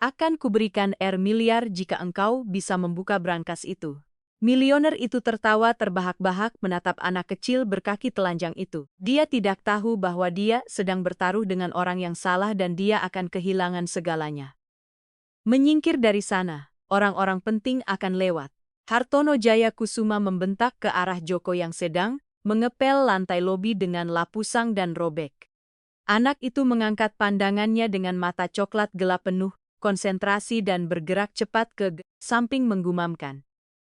Akan kuberikan miliar jika engkau bisa membuka brankas itu. Milioner itu tertawa terbahak-bahak menatap anak kecil berkaki telanjang itu. Dia tidak tahu bahwa dia sedang bertaruh dengan orang yang salah dan dia akan kehilangan segalanya. Menyingkir dari sana, orang-orang penting akan lewat. Hartono Jayakusuma membentak ke arah Joko yang sedang mengepel lantai lobi dengan lapusang dan robek. Anak itu mengangkat pandangannya dengan mata coklat gelap penuh konsentrasi dan bergerak cepat ke samping menggumamkan.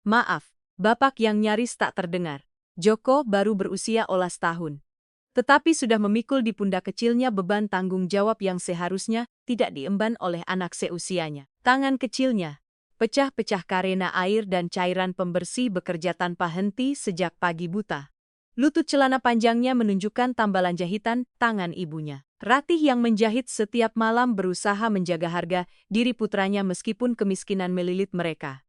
Maaf, Bapak yang nyaris tak terdengar. Joko baru berusia 11 tahun. Tetapi sudah memikul di pundak kecilnya beban tanggung jawab yang seharusnya tidak diemban oleh anak seusianya. Tangan kecilnya pecah-pecah karena air dan cairan pembersih bekerja tanpa henti sejak pagi buta. Lutut celana panjangnya menunjukkan tambalan jahitan tangan ibunya. Ratih yang menjahit setiap malam berusaha menjaga harga diri putranya meskipun kemiskinan melilit mereka.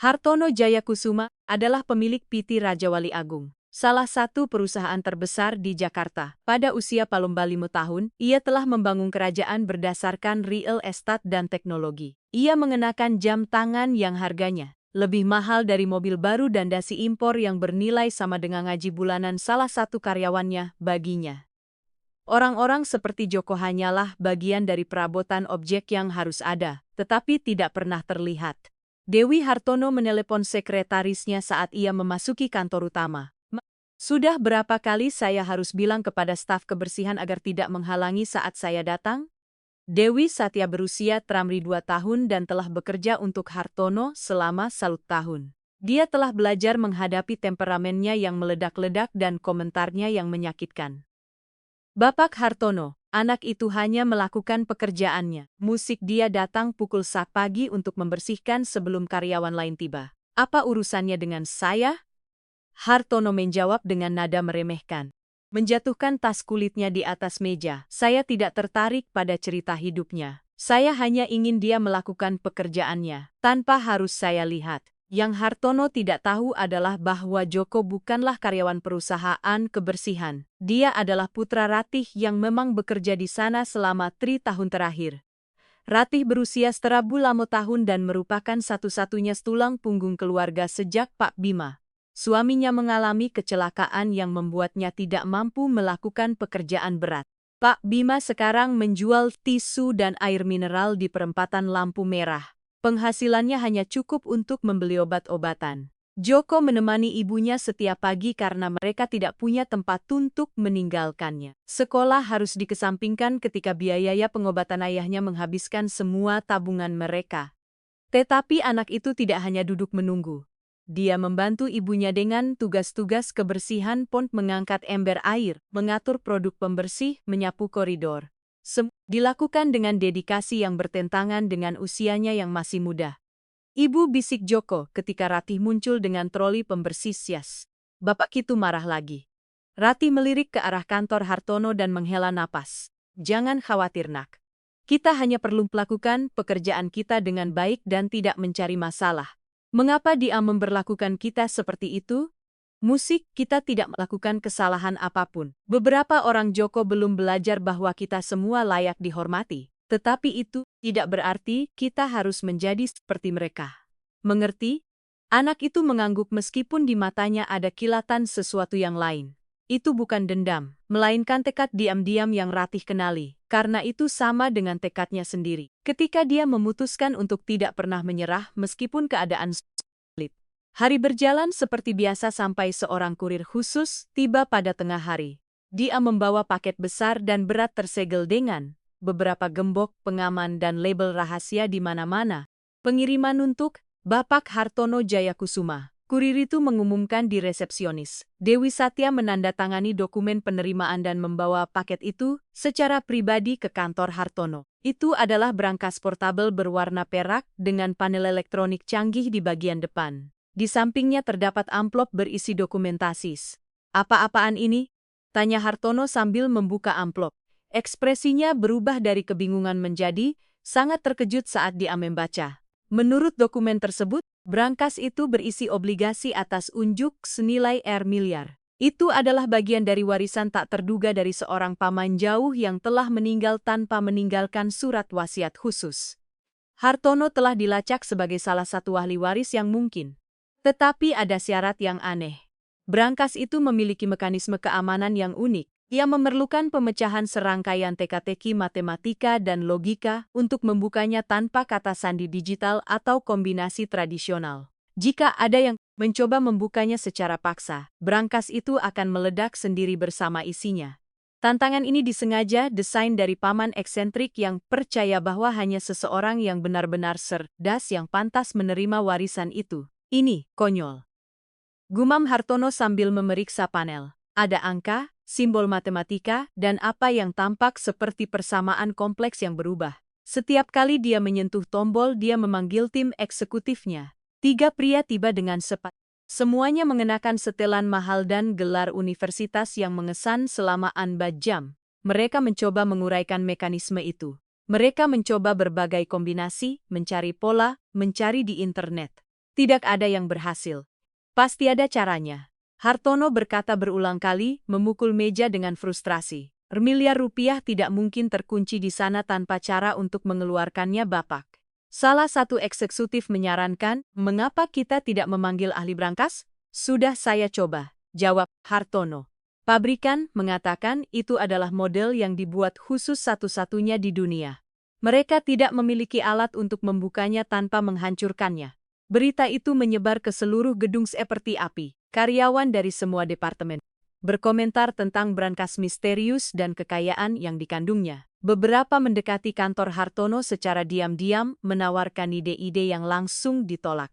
Hartono Jayakusuma adalah pemilik PT Raja Wali Agung, salah satu perusahaan terbesar di Jakarta. Pada usia palumba 5 tahun, ia telah membangun kerajaan berdasarkan real estate dan teknologi. Ia mengenakan jam tangan yang harganya lebih mahal dari mobil baru dan dasi impor yang bernilai sama dengan gaji bulanan salah satu karyawannya baginya. Orang-orang seperti Joko hanyalah bagian dari perabotan objek yang harus ada, tetapi tidak pernah terlihat. Dewi Hartono menelepon sekretarisnya saat ia memasuki kantor utama. Sudah berapa kali saya harus bilang kepada staf kebersihan agar tidak menghalangi saat saya datang? Dewi Satya berusia 32 tahun dan telah bekerja untuk Hartono selama 1 tahun. Dia telah belajar menghadapi temperamennya yang meledak-ledak dan komentarnya yang menyakitkan. Bapak Hartono, anak itu hanya melakukan pekerjaannya. Musik dia datang pukul 1 pagi untuk membersihkan sebelum karyawan lain tiba. Apa urusannya dengan saya? Hartono menjawab dengan nada meremehkan. Menjatuhkan tas kulitnya di atas meja. Saya tidak tertarik pada cerita hidupnya. Saya hanya ingin dia melakukan pekerjaannya, tanpa harus saya lihat. Yang Hartono tidak tahu adalah bahwa Joko bukanlah karyawan perusahaan kebersihan. Dia adalah putra Ratih yang memang bekerja di sana selama 3 tahun terakhir. Ratih berusia 15 tahun dan merupakan satu-satunya tulang punggung keluarga sejak Pak Bima. Suaminya mengalami kecelakaan yang membuatnya tidak mampu melakukan pekerjaan berat. Pak Bima sekarang menjual tisu dan air mineral di perempatan lampu merah. Penghasilannya hanya cukup untuk membeli obat-obatan. Joko menemani ibunya setiap pagi karena mereka tidak punya tempat untuk meninggalkannya. Sekolah harus dikesampingkan ketika biaya pengobatan ayahnya menghabiskan semua tabungan mereka. Tetapi anak itu tidak hanya duduk menunggu. Dia membantu ibunya dengan tugas-tugas kebersihan pond, mengangkat ember air, mengatur produk pembersih, menyapu koridor. Dilakukan dengan dedikasi yang bertentangan dengan usianya yang masih muda. Ibu bisik Joko ketika Ratih muncul dengan troli pembersih sias. Bapak itu marah lagi. Ratih melirik ke arah kantor Hartono dan menghela napas. Jangan khawatir nak. Kita hanya perlu melakukan pekerjaan kita dengan baik dan tidak mencari masalah. Mengapa dia memperlakukan kita seperti itu? Musik, kita tidak melakukan kesalahan apapun. Beberapa orang Joko belum belajar bahwa kita semua layak dihormati. Tetapi itu tidak berarti kita harus menjadi seperti mereka. Mengerti? Anak itu mengangguk meskipun di matanya ada kilatan sesuatu yang lain. Itu bukan dendam, melainkan tekad diam-diam yang Ratih kenali. Karena itu sama dengan tekadnya sendiri. Ketika dia memutuskan untuk tidak pernah menyerah meskipun keadaan sulit. Hari berjalan seperti biasa sampai seorang kurir khusus tiba pada tengah hari. Dia membawa paket besar dan berat tersegel dengan beberapa gembok, pengaman dan label rahasia di mana-mana. Pengiriman untuk Bapak Hartono Jayakusuma. Kurir itu mengumumkan di resepsionis. Dewi Satya menandatangani dokumen penerimaan dan membawa paket itu secara pribadi ke kantor Hartono. Itu adalah brankas portabel berwarna perak dengan panel elektronik canggih di bagian depan. Di sampingnya terdapat amplop berisi dokumentasi. Apa-apaan ini? Tanya Hartono sambil membuka amplop. Ekspresinya berubah dari kebingungan menjadi sangat terkejut saat dia membaca. Menurut dokumen tersebut, brankas itu berisi obligasi atas unjuk senilai miliar. Itu adalah bagian dari warisan tak terduga dari seorang paman jauh yang telah meninggal tanpa meninggalkan surat wasiat khusus. Hartono telah dilacak sebagai salah satu ahli waris yang mungkin. Tetapi ada syarat yang aneh. Brankas itu memiliki mekanisme keamanan yang unik. Ia memerlukan pemecahan serangkaian teka-teki matematika dan logika untuk membukanya tanpa kata sandi digital atau kombinasi tradisional. Jika ada yang mencoba membukanya secara paksa, brankas itu akan meledak sendiri bersama isinya. Tantangan ini disengaja desain dari paman eksentrik yang percaya bahwa hanya seseorang yang benar-benar cerdas yang pantas menerima warisan itu. Ini konyol. Gumam Hartono sambil memeriksa panel. Ada angka, simbol matematika, dan apa yang tampak seperti persamaan kompleks yang berubah. Setiap kali dia menyentuh tombol, dia memanggil tim eksekutifnya. 3 pria tiba dengan cepat. Semuanya mengenakan setelan mahal dan gelar universitas yang mengesan selama 4 jam. Mereka mencoba menguraikan mekanisme itu. Mereka mencoba berbagai kombinasi, mencari pola, mencari di internet. Tidak ada yang berhasil. Pasti ada caranya. Hartono berkata berulang kali, memukul meja dengan frustrasi. Miliar rupiah tidak mungkin terkunci di sana tanpa cara untuk mengeluarkannya, Bapak. Salah satu eksekutif menyarankan, mengapa kita tidak memanggil ahli brankas? Sudah saya coba, jawab Hartono. Pabrikan mengatakan itu adalah model yang dibuat khusus satu-satunya di dunia. Mereka tidak memiliki alat untuk membukanya tanpa menghancurkannya. Berita itu menyebar ke seluruh gedung seperti api. Karyawan dari semua departemen berkomentar tentang brankas misterius dan kekayaan yang dikandungnya. Beberapa mendekati kantor Hartono secara diam-diam menawarkan ide-ide yang langsung ditolak.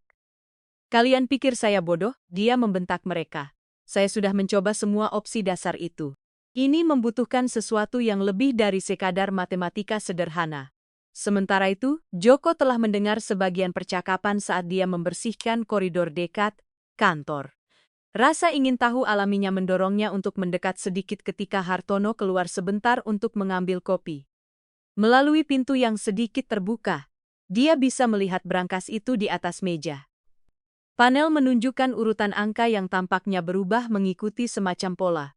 Kalian pikir saya bodoh? Dia membentak mereka. Saya sudah mencoba semua opsi dasar itu. Ini membutuhkan sesuatu yang lebih dari sekadar matematika sederhana. Sementara itu, Joko telah mendengar sebagian percakapan saat dia membersihkan koridor dekat kantor. Rasa ingin tahu alaminya mendorongnya untuk mendekat sedikit ketika Hartono keluar sebentar untuk mengambil kopi. Melalui pintu yang sedikit terbuka, dia bisa melihat brankas itu di atas meja. Panel menunjukkan urutan angka yang tampaknya berubah mengikuti semacam pola.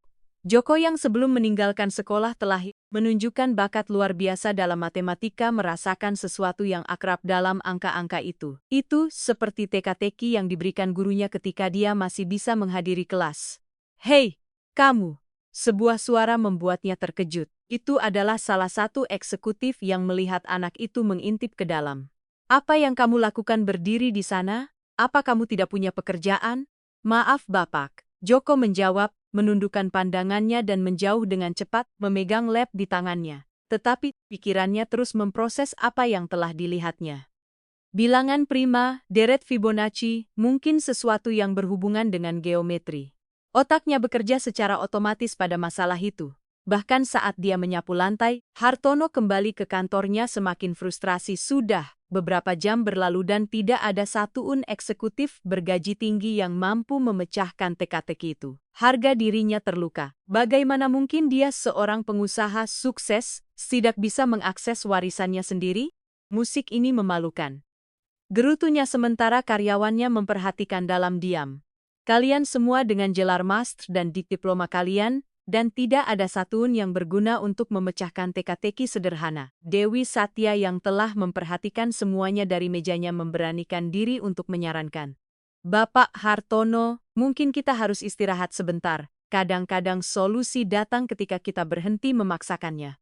Joko yang sebelum meninggalkan sekolah telah menunjukkan bakat luar biasa dalam matematika merasakan sesuatu yang akrab dalam angka-angka itu. Itu seperti teka-teki yang diberikan gurunya ketika dia masih bisa menghadiri kelas. Hei, kamu! Sebuah suara membuatnya terkejut. Itu adalah salah satu eksekutif yang melihat anak itu mengintip ke dalam. Apa yang kamu lakukan berdiri di sana? Apa kamu tidak punya pekerjaan? Maaf, Bapak. Joko menjawab, menundukkan pandangannya dan menjauh dengan cepat, memegang lap di tangannya. Tetapi, pikirannya terus memproses apa yang telah dilihatnya. Bilangan prima, deret Fibonacci, mungkin sesuatu yang berhubungan dengan geometri. Otaknya bekerja secara otomatis pada masalah itu. Bahkan saat dia menyapu lantai, Hartono kembali ke kantornya semakin frustrasi. Sudah beberapa jam berlalu dan tidak ada satuun eksekutif bergaji tinggi yang mampu memecahkan teka-teki itu. Harga dirinya terluka. Bagaimana mungkin dia seorang pengusaha sukses tidak bisa mengakses warisannya sendiri? Musik ini memalukan. Gerutunya sementara karyawannya memperhatikan dalam diam. Kalian semua dengan gelar master dan diploma kalian, dan tidak ada satupun yang berguna untuk memecahkan teka-teki sederhana. Dewi Satya yang telah memperhatikan semuanya dari mejanya memberanikan diri untuk menyarankan. Bapak Hartono, mungkin kita harus istirahat sebentar. Kadang-kadang solusi datang ketika kita berhenti memaksakannya.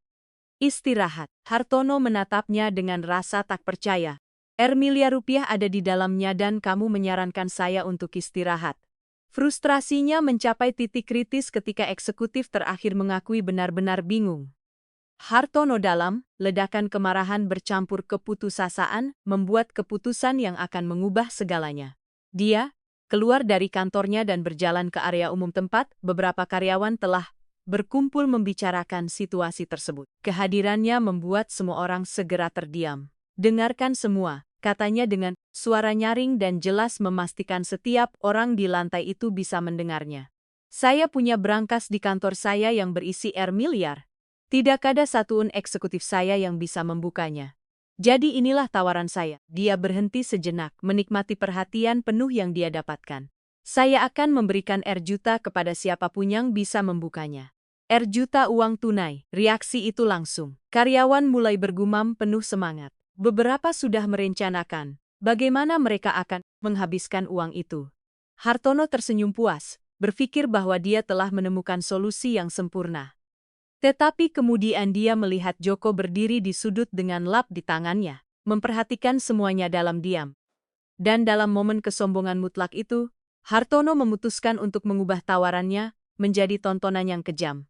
Istirahat. Hartono menatapnya dengan rasa tak percaya. Miliar rupiah ada di dalamnya dan kamu menyarankan saya untuk istirahat. Frustrasinya mencapai titik kritis ketika eksekutif terakhir mengakui benar-benar bingung. Hartono dalam, ledakan kemarahan bercampur keputusasaan, membuat keputusan yang akan mengubah segalanya. Dia keluar dari kantornya dan berjalan ke area umum tempat beberapa karyawan telah berkumpul membicarakan situasi tersebut. Kehadirannya membuat semua orang segera terdiam. Dengarkan semua. Katanya dengan suara nyaring dan jelas memastikan setiap orang di lantai itu bisa mendengarnya. Saya punya brankas di kantor saya yang berisi miliar. Tidak ada satuun eksekutif saya yang bisa membukanya. Jadi inilah tawaran saya. Dia berhenti sejenak, menikmati perhatian penuh yang dia dapatkan. Saya akan memberikan juta kepada siapapun yang bisa membukanya. Juta uang tunai. Reaksi itu langsung. Karyawan mulai bergumam penuh semangat. Beberapa sudah merencanakan bagaimana mereka akan menghabiskan uang itu. Hartono tersenyum puas, berpikir bahwa dia telah menemukan solusi yang sempurna. Tetapi kemudian dia melihat Joko berdiri di sudut dengan lap di tangannya, memperhatikan semuanya dalam diam. Dan dalam momen kesombongan mutlak itu, Hartono memutuskan untuk mengubah tawarannya menjadi tontonan yang kejam.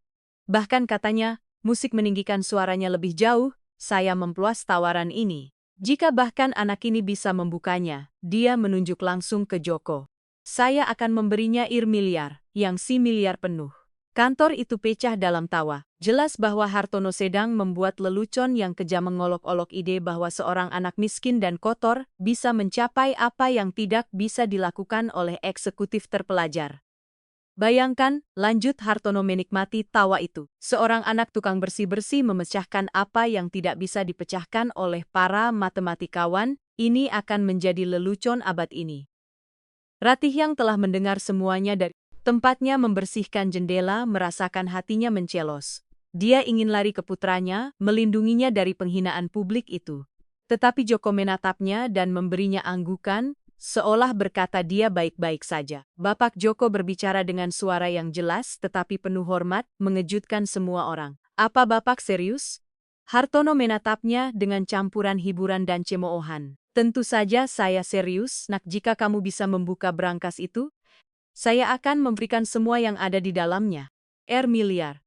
Bahkan katanya, musik meninggikan suaranya lebih jauh, saya memperluas tawaran ini. Jika bahkan anak ini bisa membukanya, dia menunjuk langsung ke Joko. Saya akan memberinya miliar, yang miliar penuh. Kantor itu pecah dalam tawa. Jelas bahwa Hartono sedang membuat lelucon yang kejam mengolok-olok ide bahwa seorang anak miskin dan kotor bisa mencapai apa yang tidak bisa dilakukan oleh eksekutif terpelajar. Bayangkan, lanjut Hartono menikmati tawa itu. Seorang anak tukang bersih-bersih memecahkan apa yang tidak bisa dipecahkan oleh para matematikawan, ini akan menjadi lelucon abad ini. Ratih yang telah mendengar semuanya dari tempatnya membersihkan jendela merasakan hatinya mencelos. Dia ingin lari ke putranya, melindunginya dari penghinaan publik itu. Tetapi Joko menatapnya dan memberinya anggukan, seolah berkata dia baik-baik saja. Bapak Joko berbicara dengan suara yang jelas tetapi penuh hormat, mengejutkan semua orang. Apa Bapak serius? Hartono menatapnya dengan campuran hiburan dan cemoohan. Tentu saja saya serius, nak. Jika kamu bisa membuka brankas itu, saya akan memberikan semua yang ada di dalamnya. Miliar.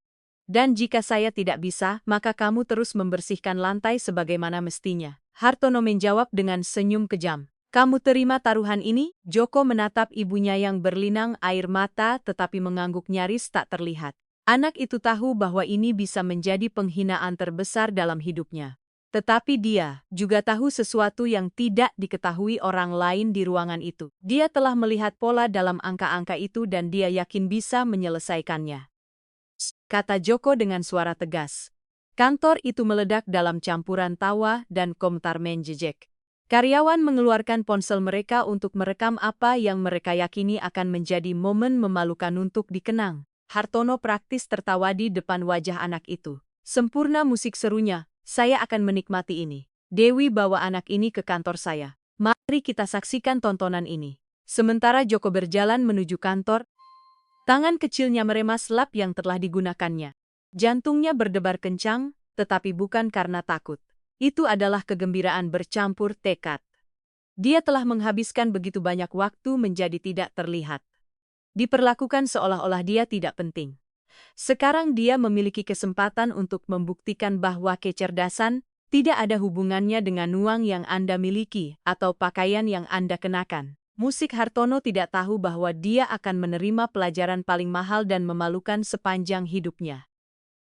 Dan jika saya tidak bisa, maka kamu terus membersihkan lantai sebagaimana mestinya. Hartono menjawab dengan senyum kejam. Kamu terima taruhan ini? Joko menatap ibunya yang berlinang air mata tetapi mengangguk nyaris tak terlihat. Anak itu tahu bahwa ini bisa menjadi penghinaan terbesar dalam hidupnya. Tetapi dia juga tahu sesuatu yang tidak diketahui orang lain di ruangan itu. Dia telah melihat pola dalam angka-angka itu dan dia yakin bisa menyelesaikannya. Kata Joko dengan suara tegas. Kantor itu meledak dalam campuran tawa dan komentar menjejek. Karyawan mengeluarkan ponsel mereka untuk merekam apa yang mereka yakini akan menjadi momen memalukan untuk dikenang. Hartono praktis tertawa di depan wajah anak itu. Sempurna musik serunya. Saya akan menikmati ini. Dewi bawa anak ini ke kantor saya. Mari kita saksikan tontonan ini. Sementara Joko berjalan menuju kantor, tangan kecilnya meremas lap yang telah digunakannya. Jantungnya berdebar kencang, tetapi bukan karena takut. Itu adalah kegembiraan bercampur tekad. Dia telah menghabiskan begitu banyak waktu menjadi tidak terlihat. Diperlakukan seolah-olah dia tidak penting. Sekarang dia memiliki kesempatan untuk membuktikan bahwa kecerdasan tidak ada hubungannya dengan uang yang Anda miliki atau pakaian yang Anda kenakan. Musik Hartono tidak tahu bahwa dia akan menerima pelajaran paling mahal dan memalukan sepanjang hidupnya.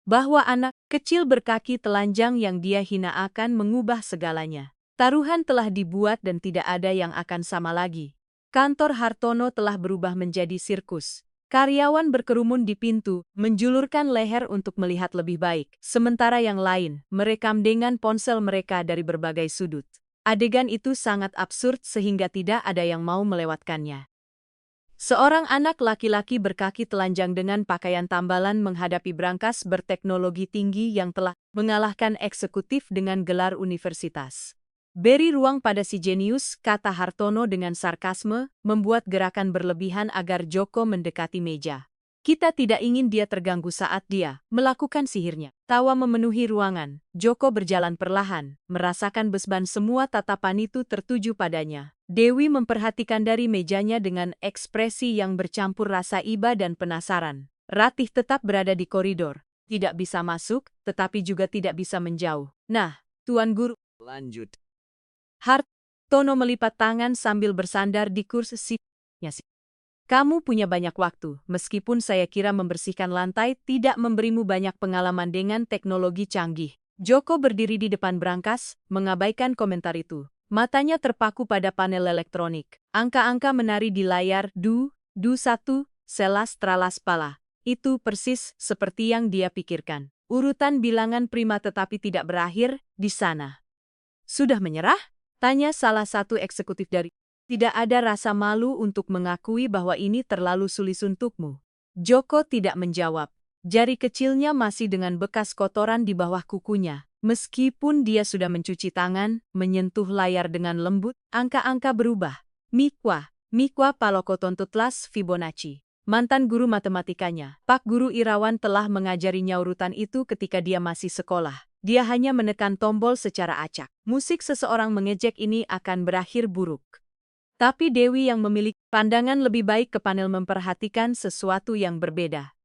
Bahwa anak kecil berkaki telanjang yang dia hina akan mengubah segalanya. Taruhan telah dibuat dan tidak ada yang akan sama lagi. Kantor Hartono telah berubah menjadi sirkus. Karyawan berkerumun di pintu, menjulurkan leher untuk melihat lebih baik. Sementara yang lain, merekam dengan ponsel mereka dari berbagai sudut. Adegan itu sangat absurd sehingga tidak ada yang mau melewatkannya. Seorang anak laki-laki berkaki telanjang dengan pakaian tambalan menghadapi brankas berteknologi tinggi yang telah mengalahkan eksekutif dengan gelar universitas. Beri ruang pada si jenius, kata Hartono dengan sarkasme, membuat gerakan berlebihan agar Joko mendekati meja. Kita tidak ingin dia terganggu saat dia melakukan sihirnya. Tawa memenuhi ruangan. Joko berjalan perlahan, merasakan beban semua tatapan itu tertuju padanya. Dewi memperhatikan dari mejanya dengan ekspresi yang bercampur rasa iba dan penasaran. Ratih tetap berada di koridor. Tidak bisa masuk, tetapi juga tidak bisa menjauh. Nah, Tuan Guru, lanjut. Hartono melipat tangan sambil bersandar di kursi. Kamu punya banyak waktu, meskipun saya kira membersihkan lantai tidak memberimu banyak pengalaman dengan teknologi canggih. Joko berdiri di depan brankas, mengabaikan komentar itu. Matanya terpaku pada panel elektronik. Angka-angka menari di layar, du 1, selas tralas pala. Itu persis seperti yang dia pikirkan. Urutan bilangan prima tetapi tidak berakhir di sana. Sudah menyerah? Tanya salah satu eksekutif dari. Tidak ada rasa malu untuk mengakui bahwa ini terlalu sulit untukmu. Joko tidak menjawab. Jari kecilnya masih dengan bekas kotoran di bawah kukunya. Meskipun dia sudah mencuci tangan, menyentuh layar dengan lembut, angka-angka berubah. Mikwa Palokotontutlas Fibonacci. Mantan guru matematikanya, Pak Guru Irawan telah mengajarinya urutan itu ketika dia masih sekolah. Dia hanya menekan tombol secara acak. Musik seseorang mengejek ini akan berakhir buruk. Tapi Dewi yang memiliki pandangan lebih baik ke panel memperhatikan sesuatu yang berbeda.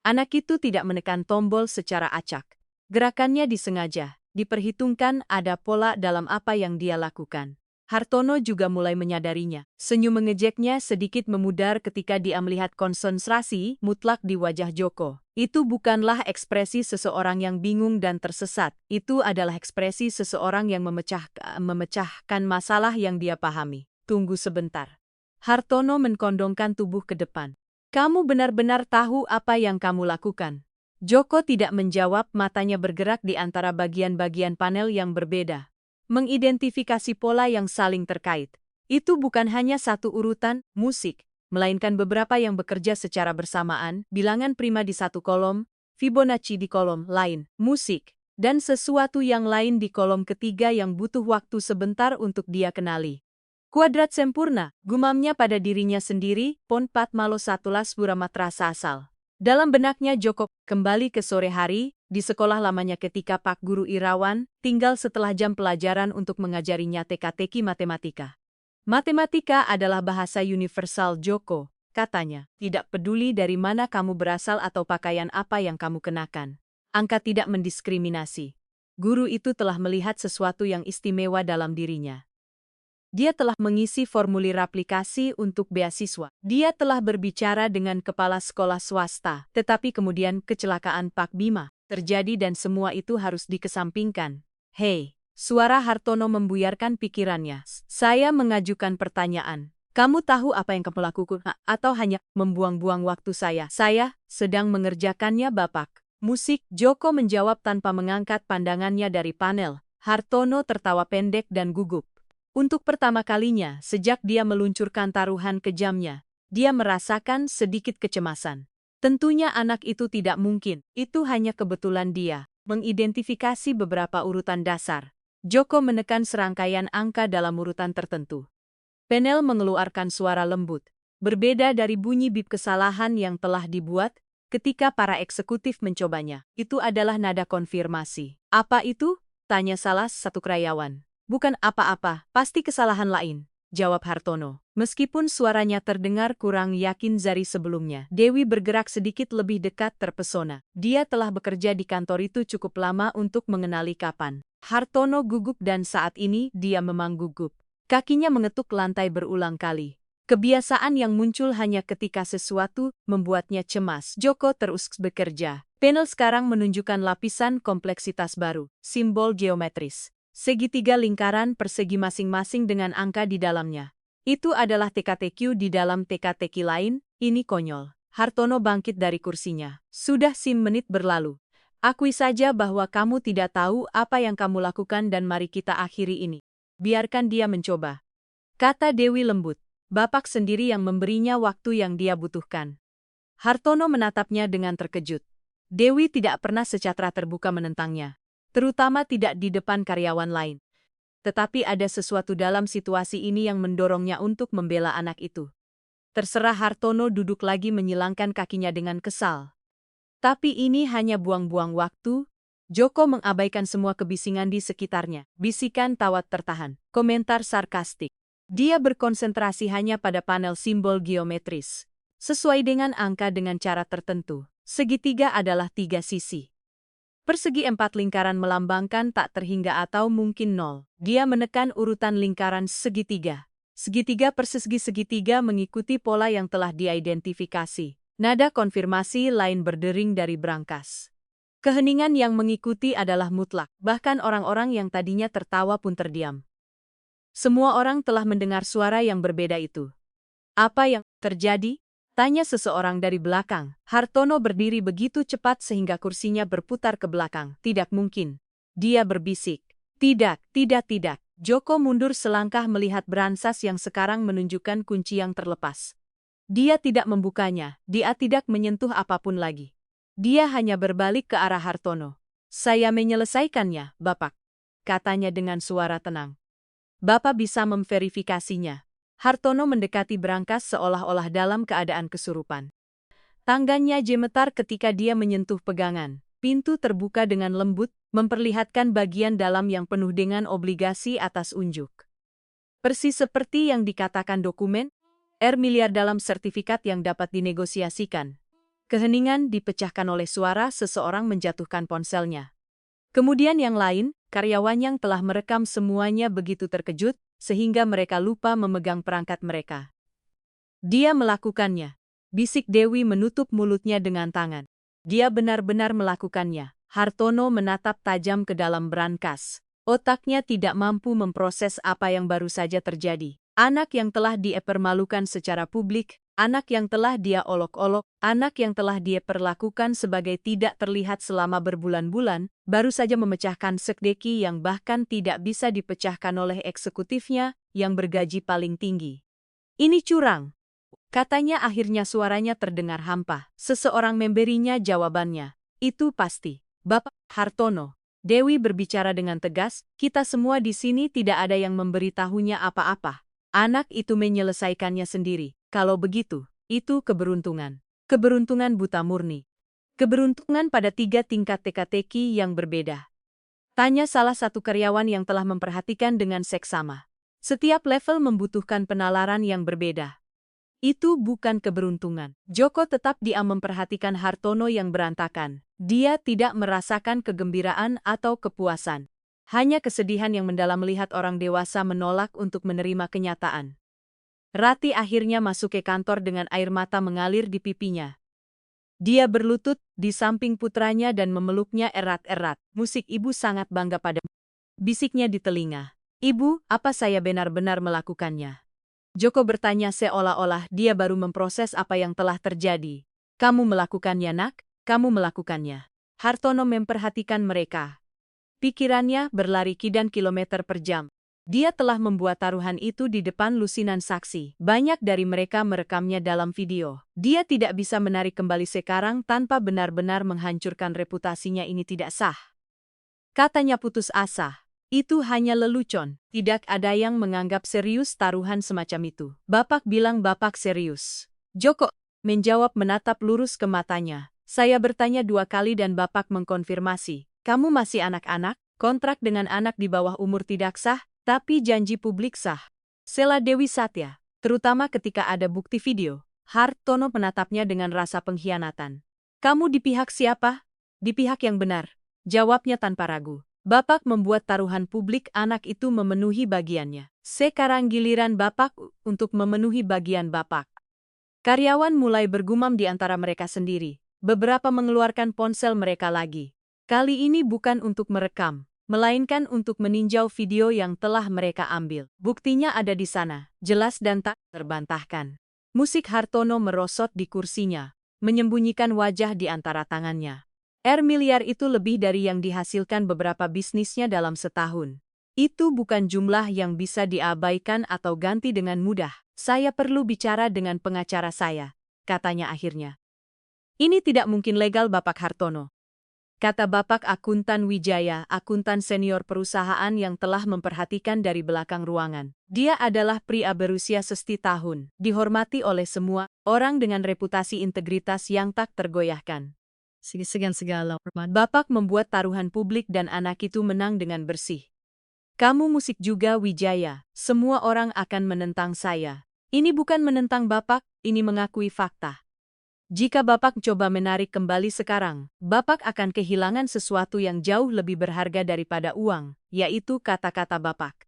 Anak itu tidak menekan tombol secara acak. Gerakannya disengaja, diperhitungkan ada pola dalam apa yang dia lakukan. Hartono juga mulai menyadarinya. Senyum mengejeknya sedikit memudar ketika dia melihat konsentrasi mutlak di wajah Joko. Itu bukanlah ekspresi seseorang yang bingung dan tersesat. Itu adalah ekspresi seseorang yang memecahkan masalah yang dia pahami. Tunggu sebentar. Hartono mengkondongkan tubuh ke depan. Kamu benar-benar tahu apa yang kamu lakukan? Joko tidak menjawab, matanya bergerak di antara bagian-bagian panel yang berbeda. Mengidentifikasi pola yang saling terkait. Itu bukan hanya satu urutan musik, melainkan beberapa yang bekerja secara bersamaan, bilangan prima di satu kolom, Fibonacci di kolom lain, musik, dan sesuatu yang lain di kolom ketiga yang butuh waktu sebentar untuk dia kenali. Kuadrat sempurna, gumamnya pada dirinya sendiri, Pon Patmalo Satulas Buramatras asal. Dalam benaknya Joko kembali ke sore hari, di sekolah lamanya ketika Pak Guru Irawan tinggal setelah jam pelajaran untuk mengajarinya teka-teki matematika. Matematika adalah bahasa universal Joko, katanya. Tidak peduli dari mana kamu berasal atau pakaian apa yang kamu kenakan. Angka tidak mendiskriminasi. Guru itu telah melihat sesuatu yang istimewa dalam dirinya. Dia telah mengisi formulir aplikasi untuk beasiswa. Dia telah berbicara dengan kepala sekolah swasta, tetapi kemudian kecelakaan Pak Bima terjadi dan semua itu harus dikesampingkan. Hei, suara Hartono membuyarkan pikirannya. Saya mengajukan pertanyaan. Kamu tahu apa yang kamu lakukan atau hanya membuang-buang waktu saya? Saya sedang mengerjakannya, Bapak. Musik, Joko menjawab tanpa mengangkat pandangannya dari panel. Hartono tertawa pendek dan gugup. Untuk pertama kalinya sejak dia meluncurkan taruhan kejamnya, dia merasakan sedikit kecemasan. Tentunya anak itu tidak mungkin, itu hanya kebetulan dia mengidentifikasi beberapa urutan dasar. Joko menekan serangkaian angka dalam urutan tertentu. Panel mengeluarkan suara lembut, berbeda dari bunyi bip kesalahan yang telah dibuat ketika para eksekutif mencobanya. Itu adalah nada konfirmasi. Apa itu? Tanya salah satu karyawan. Bukan apa-apa, pasti kesalahan lain, jawab Hartono. Meskipun suaranya terdengar kurang yakin dari sebelumnya, Dewi bergerak sedikit lebih dekat terpesona. Dia telah bekerja di kantor itu cukup lama untuk mengenali kapan Hartono gugup dan saat ini dia memang gugup. Kakinya mengetuk lantai berulang kali. Kebiasaan yang muncul hanya ketika sesuatu membuatnya cemas. Joko terus bekerja. Panel sekarang menunjukkan lapisan kompleksitas baru, simbol geometris. Segitiga lingkaran persegi masing-masing dengan angka di dalamnya. Itu adalah teka-teki di dalam teka-teki lain, ini konyol. Hartono bangkit dari kursinya. Sudah 10 menit berlalu. Akui saja bahwa kamu tidak tahu apa yang kamu lakukan dan mari kita akhiri ini. Biarkan dia mencoba. Kata Dewi lembut. Bapak sendiri yang memberinya waktu yang dia butuhkan. Hartono menatapnya dengan terkejut. Dewi tidak pernah secara terbuka menentangnya. Terutama tidak di depan karyawan lain. Tetapi ada sesuatu dalam situasi ini yang mendorongnya untuk membela anak itu. Terserah. Hartono duduk lagi menyilangkan kakinya dengan kesal. Tapi ini hanya buang-buang waktu. Joko mengabaikan semua kebisingan di sekitarnya. Bisikan tawa tertahan, komentar sarkastik. Dia berkonsentrasi hanya pada panel simbol geometris. Sesuai dengan angka dengan cara tertentu. Segitiga adalah 3 sisi. Persegi 4 lingkaran melambangkan tak terhingga atau mungkin 0. Dia menekan urutan lingkaran segitiga. Segitiga persegi segitiga mengikuti pola yang telah diidentifikasi. Nada konfirmasi lain berdering dari brankas. Keheningan yang mengikuti adalah mutlak, bahkan orang-orang yang tadinya tertawa pun terdiam. Semua orang telah mendengar suara yang berbeda itu. Apa yang terjadi? Tanya seseorang dari belakang. Hartono berdiri begitu cepat sehingga kursinya berputar ke belakang. Tidak mungkin. Dia berbisik. Tidak. Joko mundur selangkah melihat bransas yang sekarang menunjukkan kunci yang terlepas. Dia tidak membukanya. Dia tidak menyentuh apapun lagi. Dia hanya berbalik ke arah Hartono. Saya menyelesaikannya, Bapak, katanya dengan suara tenang. Bapak bisa memverifikasinya. Hartono mendekati brankas seolah-olah dalam keadaan kesurupan. Tangannya gemetar ketika dia menyentuh pegangan. Pintu terbuka dengan lembut, memperlihatkan bagian dalam yang penuh dengan obligasi atas unjuk. Persis seperti yang dikatakan dokumen, miliar dalam sertifikat yang dapat dinegosiasikan. Keheningan dipecahkan oleh suara seseorang menjatuhkan ponselnya. Kemudian yang lain, karyawan yang telah merekam semuanya begitu terkejut, sehingga mereka lupa memegang perangkat mereka. Dia melakukannya. Bisik Dewi menutup mulutnya dengan tangan. Dia benar-benar melakukannya. Hartono menatap tajam ke dalam brankas. Otaknya tidak mampu memproses apa yang baru saja terjadi. Anak yang telah dia permalukan secara publik, anak yang telah dia olok-olok, anak yang telah dia perlakukan sebagai tidak terlihat selama berbulan-bulan, baru saja memecahkan sekdeki yang bahkan tidak bisa dipecahkan oleh eksekutifnya yang bergaji paling tinggi. Ini curang, katanya akhirnya suaranya terdengar hampa. Seseorang memberinya jawabannya. Itu pasti, Bapak Hartono. Dewi berbicara dengan tegas, kita semua di sini tidak ada yang memberitahunya apa-apa. Anak itu menyelesaikannya sendiri. Kalau begitu, itu keberuntungan. Keberuntungan buta murni. Keberuntungan pada 3 tingkat teka-teki yang berbeda. Tanya salah satu karyawan yang telah memperhatikan dengan seksama. Setiap level membutuhkan penalaran yang berbeda. Itu bukan keberuntungan. Joko tetap diam memperhatikan Hartono yang berantakan. Dia tidak merasakan kegembiraan atau kepuasan. Hanya kesedihan yang mendalam melihat orang dewasa menolak untuk menerima kenyataan. Rati akhirnya masuk ke kantor dengan air mata mengalir di pipinya. Dia berlutut di samping putranya dan memeluknya erat-erat. Musik ibu sangat bangga pada bisiknya di telinga. Ibu, apa saya benar-benar melakukannya? Joko bertanya seolah-olah dia baru memproses apa yang telah terjadi. Kamu melakukannya, nak? Kamu melakukannya. Hartono memperhatikan mereka. Pikirannya berlari kidan kilometer per jam. Dia telah membuat taruhan itu di depan lusinan saksi. Banyak dari mereka merekamnya dalam video. Dia tidak bisa menarik kembali sekarang tanpa benar-benar menghancurkan reputasinya. Ini tidak sah. Katanya putus asa. Itu hanya lelucon. Tidak ada yang menganggap serius taruhan semacam itu. Bapak bilang Bapak serius. Joko menjawab menatap lurus ke matanya. Saya bertanya 2 kali dan Bapak mengkonfirmasi. Kamu masih anak-anak, kontrak dengan anak di bawah umur tidak sah, tapi janji publik sah. Sela Dewi Satya, terutama ketika ada bukti video. Hartono menatapnya dengan rasa pengkhianatan. Kamu di pihak siapa? Di pihak yang benar. Jawabnya tanpa ragu. Bapak membuat taruhan publik anak itu memenuhi bagiannya. Sekarang giliran Bapak untuk memenuhi bagian Bapak. Karyawan mulai bergumam di antara mereka sendiri. Beberapa mengeluarkan ponsel mereka lagi. Kali ini bukan untuk merekam, melainkan untuk meninjau video yang telah mereka ambil. Buktinya ada di sana, jelas dan tak terbantahkan. Musik Hartono merosot di kursinya, menyembunyikan wajah di antara tangannya. Miliar itu lebih dari yang dihasilkan beberapa bisnisnya dalam setahun. Itu bukan jumlah yang bisa diabaikan atau ganti dengan mudah. Saya perlu bicara dengan pengacara saya, katanya akhirnya. Ini tidak mungkin legal Bapak Hartono, kata Bapak Akuntan Wijaya, akuntan senior perusahaan yang telah memperhatikan dari belakang ruangan. Dia adalah pria berusia 60 tahun, dihormati oleh semua orang dengan reputasi integritas yang tak tergoyahkan. Segan segala hormat. Bapak membuat taruhan publik dan anak itu menang dengan bersih. Kamu musik juga Wijaya, semua orang akan menentang saya. Ini bukan menentang Bapak, ini mengakui fakta. Jika Bapak coba menarik kembali sekarang, Bapak akan kehilangan sesuatu yang jauh lebih berharga daripada uang, yaitu kata-kata Bapak.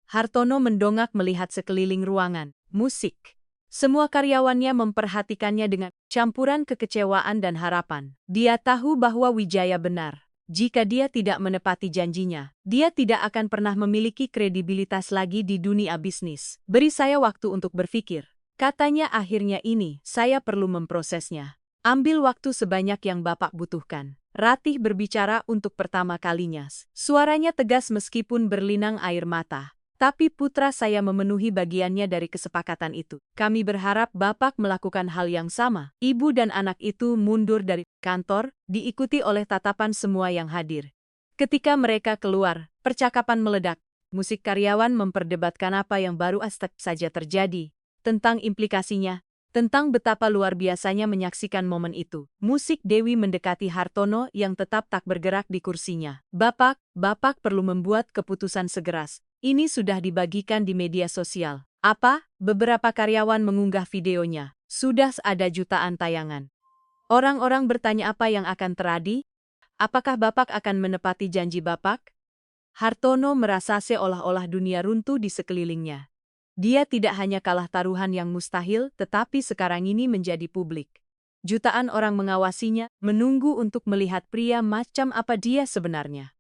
Hartono mendongak melihat sekeliling ruangan. Musik. Semua karyawannya memperhatikannya dengan campuran kekecewaan dan harapan. Dia tahu bahwa Wijaya benar. Jika dia tidak menepati janjinya, dia tidak akan pernah memiliki kredibilitas lagi di dunia bisnis. Beri saya waktu untuk berpikir. Katanya akhirnya ini, saya perlu memprosesnya. Ambil waktu sebanyak yang Bapak butuhkan. Ratih berbicara untuk pertama kalinya. Suaranya tegas meskipun berlinang air mata. Tapi putra saya memenuhi bagiannya dari kesepakatan itu. Kami berharap Bapak melakukan hal yang sama. Ibu dan anak itu mundur dari kantor, diikuti oleh tatapan semua yang hadir. Ketika mereka keluar, percakapan meledak. Musik karyawan memperdebatkan apa yang baru saja terjadi, tentang implikasinya, tentang betapa luar biasanya menyaksikan momen itu. Musik Dewi mendekati Hartono yang tetap tak bergerak di kursinya. Bapak perlu membuat keputusan segeras. Ini sudah dibagikan di media sosial. Apa? Beberapa karyawan mengunggah videonya. Sudah ada jutaan tayangan. Orang-orang bertanya apa yang akan terjadi? Apakah Bapak akan menepati janji Bapak? Hartono merasa seolah-olah dunia runtuh di sekelilingnya. Dia tidak hanya kalah taruhan yang mustahil, tetapi sekarang ini menjadi publik. Jutaan orang mengawasinya, menunggu untuk melihat pria macam apa dia sebenarnya.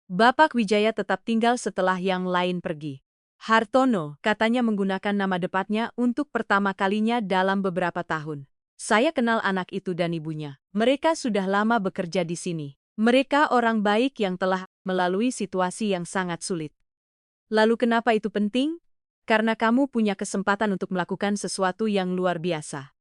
Bapak Wijaya tetap tinggal setelah yang lain pergi. Hartono, katanya menggunakan nama depannya untuk pertama kalinya dalam beberapa tahun. Saya kenal anak itu dan ibunya. Mereka sudah lama bekerja di sini. Mereka orang baik yang telah melalui situasi yang sangat sulit. Lalu kenapa itu penting? Karena kamu punya kesempatan untuk melakukan sesuatu yang luar biasa.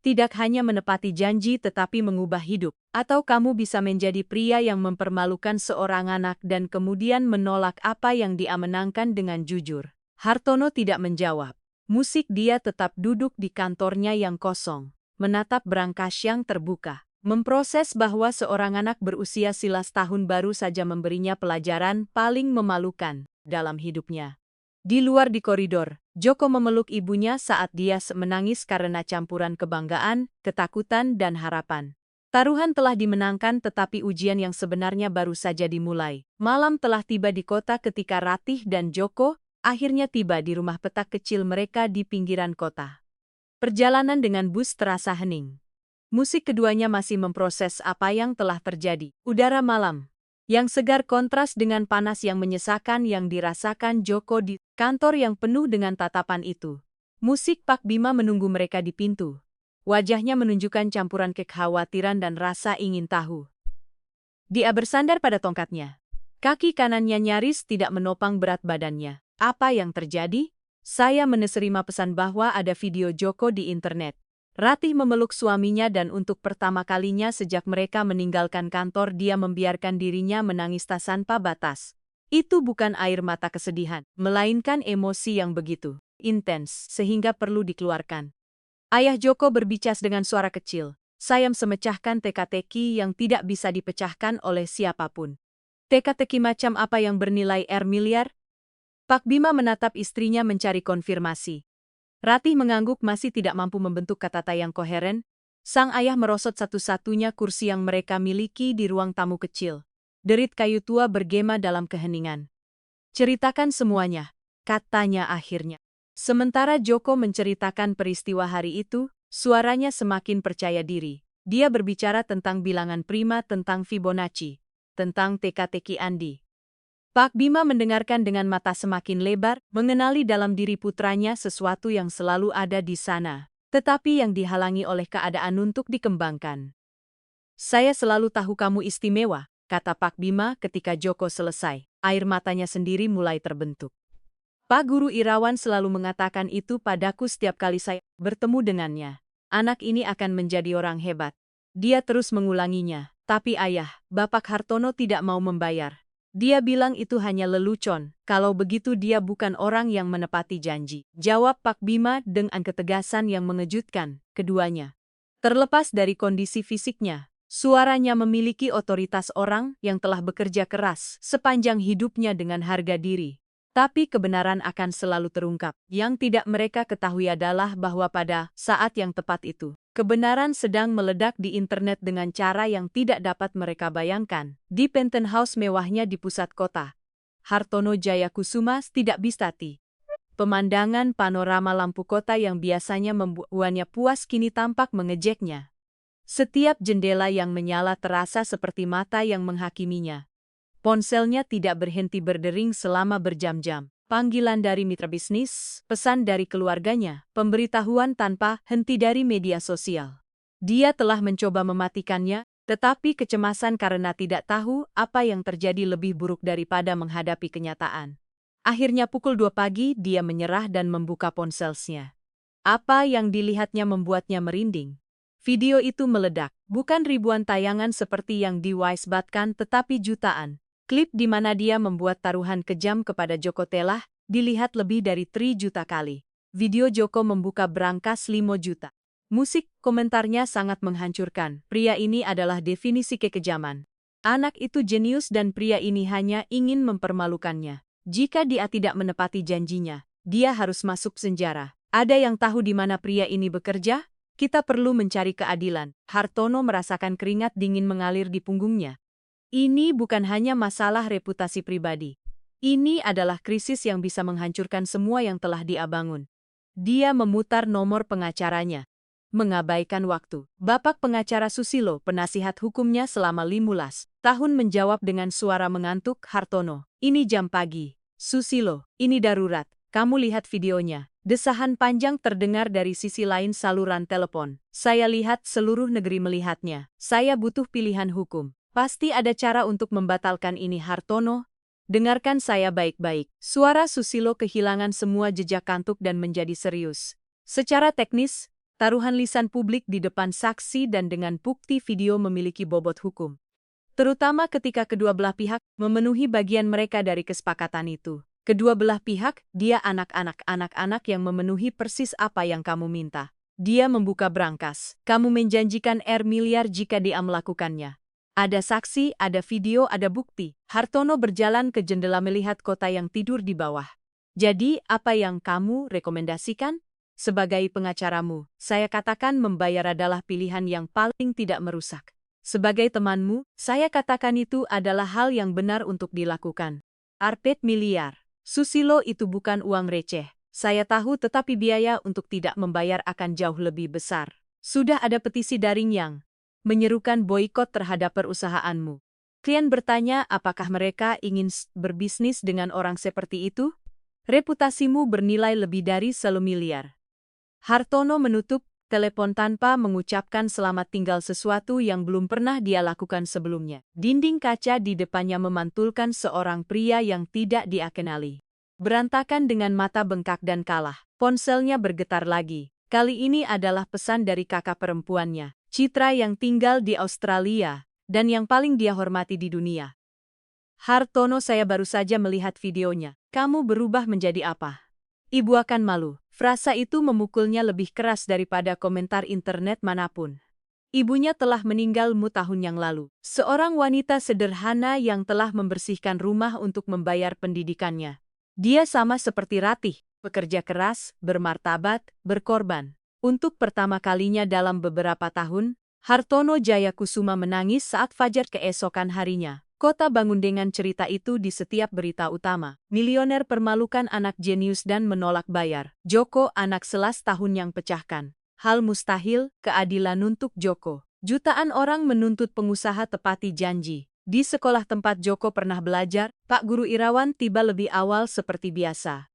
Tidak hanya menepati janji tetapi mengubah hidup. Atau kamu bisa menjadi pria yang mempermalukan seorang anak dan kemudian menolak apa yang dia menangkan dengan jujur. Hartono tidak menjawab. Musik dia tetap duduk di kantornya yang kosong, menatap brankas yang terbuka. Memproses bahwa seorang anak berusia 11 tahun baru saja memberinya pelajaran paling memalukan dalam hidupnya. Di luar di koridor, Joko memeluk ibunya saat dia menangis karena campuran kebanggaan, ketakutan, dan harapan. Taruhan telah dimenangkan tetapi ujian yang sebenarnya baru saja dimulai. Malam telah tiba di kota ketika Ratih dan Joko akhirnya tiba di rumah petak kecil mereka di pinggiran kota. Perjalanan dengan bus terasa hening. Musik keduanya masih memproses apa yang telah terjadi. Udara malam yang segar kontras dengan panas yang menyesakan yang dirasakan Joko di kantor yang penuh dengan tatapan itu. Musik Pak Bima menunggu mereka di pintu. Wajahnya menunjukkan campuran kekhawatiran dan rasa ingin tahu. Dia bersandar pada tongkatnya. Kaki kanannya nyaris tidak menopang berat badannya. Apa yang terjadi? Saya menerima pesan bahwa ada video Joko di internet. Ratih memeluk suaminya dan untuk pertama kalinya sejak mereka meninggalkan kantor dia membiarkan dirinya menangis tanpa batas. Itu bukan air mata kesedihan, melainkan emosi yang begitu intens sehingga perlu dikeluarkan. Ayah Joko berbicara dengan suara kecil. Saya memecahkan teka-teki yang tidak bisa dipecahkan oleh siapapun. Teka-teki macam apa yang bernilai miliar? Pak Bima menatap istrinya mencari konfirmasi. Ratih mengangguk masih tidak mampu membentuk kata-kata yang koheren. Sang ayah merosot satu-satunya kursi yang mereka miliki di ruang tamu kecil. Derit kayu tua bergema dalam keheningan. Ceritakan semuanya, katanya akhirnya. Sementara Joko menceritakan peristiwa hari itu, suaranya semakin percaya diri. Dia berbicara tentang bilangan prima, tentang Fibonacci, tentang teka-teki Andi. Pak Bima mendengarkan dengan mata semakin lebar, mengenali dalam diri putranya sesuatu yang selalu ada di sana, tetapi yang dihalangi oleh keadaan untuk dikembangkan. Saya selalu tahu kamu istimewa, kata Pak Bima ketika Joko selesai. Air matanya sendiri mulai terbentuk. Pak Guru Irawan selalu mengatakan itu padaku setiap kali saya bertemu dengannya. Anak ini akan menjadi orang hebat. Dia terus mengulanginya, tapi ayah, Bapak Hartono tidak mau membayar. Dia bilang itu hanya lelucon, kalau begitu dia bukan orang yang menepati janji. Jawab Pak Bima dengan ketegasan yang mengejutkan, keduanya. Terlepas dari kondisi fisiknya, suaranya memiliki otoritas orang yang telah bekerja keras sepanjang hidupnya dengan harga diri. Tapi kebenaran akan selalu terungkap. Yang tidak mereka ketahui adalah bahwa pada saat yang tepat itu, kebenaran sedang meledak di internet dengan cara yang tidak dapat mereka bayangkan. Di penthouse mewahnya di pusat kota, Hartono Jayakusuma tidak bisa pemandangan panorama lampu kota yang biasanya membuatnya puas kini tampak mengejeknya. Setiap jendela yang menyala terasa seperti mata yang menghakiminya. Ponselnya tidak berhenti berdering selama berjam-jam. Panggilan dari mitra bisnis, pesan dari keluarganya, pemberitahuan tanpa henti dari media sosial. Dia telah mencoba mematikannya, tetapi kecemasan karena tidak tahu apa yang terjadi lebih buruk daripada menghadapi kenyataan. Akhirnya pukul 2 pagi dia menyerah dan membuka ponselsnya. Apa yang dilihatnya membuatnya merinding. Video itu meledak, bukan ribuan tayangan seperti yang diwaisbatkan tetapi jutaan. Klip di mana dia membuat taruhan kejam kepada Joko telah dilihat lebih dari 3 juta kali. Video Joko membuka brankas 5 juta. Musik, komentarnya sangat menghancurkan. Pria ini adalah definisi kekejaman. Anak itu jenius dan pria ini hanya ingin mempermalukannya. Jika dia tidak menepati janjinya, dia harus masuk penjara. Ada yang tahu di mana pria ini bekerja? Kita perlu mencari keadilan. Hartono merasakan keringat dingin mengalir di punggungnya. Ini bukan hanya masalah reputasi pribadi. Ini adalah krisis yang bisa menghancurkan semua yang telah dia bangun. Dia memutar nomor pengacaranya. Mengabaikan waktu. Bapak pengacara Susilo, penasihat hukumnya selama 15 tahun menjawab dengan suara mengantuk, Hartono. Ini jam pagi. Susilo, ini darurat. Kamu lihat videonya. Desahan panjang terdengar dari sisi lain saluran telepon. Saya lihat seluruh negeri melihatnya. Saya butuh pilihan hukum. Pasti ada cara untuk membatalkan ini, Hartono. Dengarkan saya baik-baik. Suara Susilo kehilangan semua jejak kantuk dan menjadi serius. Secara teknis, taruhan lisan publik di depan saksi dan dengan bukti video memiliki bobot hukum. Terutama ketika kedua belah pihak memenuhi bagian mereka dari kesepakatan itu. Kedua belah pihak, dia anak-anak yang memenuhi persis apa yang kamu minta. Dia membuka brankas. Kamu menjanjikan miliar jika dia melakukannya. Ada saksi, ada video, ada bukti. Hartono berjalan ke jendela melihat kota yang tidur di bawah. Jadi, apa yang kamu rekomendasikan? Sebagai pengacaramu, saya katakan membayar adalah pilihan yang paling tidak merusak. Sebagai temanmu, saya katakan itu adalah hal yang benar untuk dilakukan. miliar. Susilo, itu bukan uang receh. Saya tahu, tetapi biaya untuk tidak membayar akan jauh lebih besar. Sudah ada petisi daring yang menyerukan boikot terhadap perusahaanmu. Klien bertanya apakah mereka ingin berbisnis dengan orang seperti itu? Reputasimu bernilai lebih dari 1 miliar. Hartono menutup telepon tanpa mengucapkan selamat tinggal, sesuatu yang belum pernah dia lakukan sebelumnya. Dinding kaca di depannya memantulkan seorang pria yang tidak dia kenali. Berantakan dengan mata bengkak dan kalah. Ponselnya bergetar lagi. Kali ini adalah pesan dari kakak perempuannya, Citra, yang tinggal di Australia dan yang paling dia hormati di dunia. Hartono, saya baru saja melihat videonya. Kamu berubah menjadi apa? Ibu akan malu. Frasa itu memukulnya lebih keras daripada komentar internet manapun. Ibunya telah meninggal tahun yang lalu. Seorang wanita sederhana yang telah membersihkan rumah untuk membayar pendidikannya. Dia sama seperti Ratih, pekerja keras, bermartabat, berkorban. Untuk pertama kalinya dalam beberapa tahun, Hartono Jayakusuma menangis saat fajar keesokan harinya. Kota bangun dengan cerita itu di setiap berita utama. Milioner permalukan anak jenius dan menolak bayar. Joko, anak 11 tahun yang pecahkan. Hal mustahil, keadilan untuk Joko. Jutaan orang menuntut pengusaha tepati janji. Di sekolah tempat Joko pernah belajar, Pak Guru Irawan tiba lebih awal seperti biasa.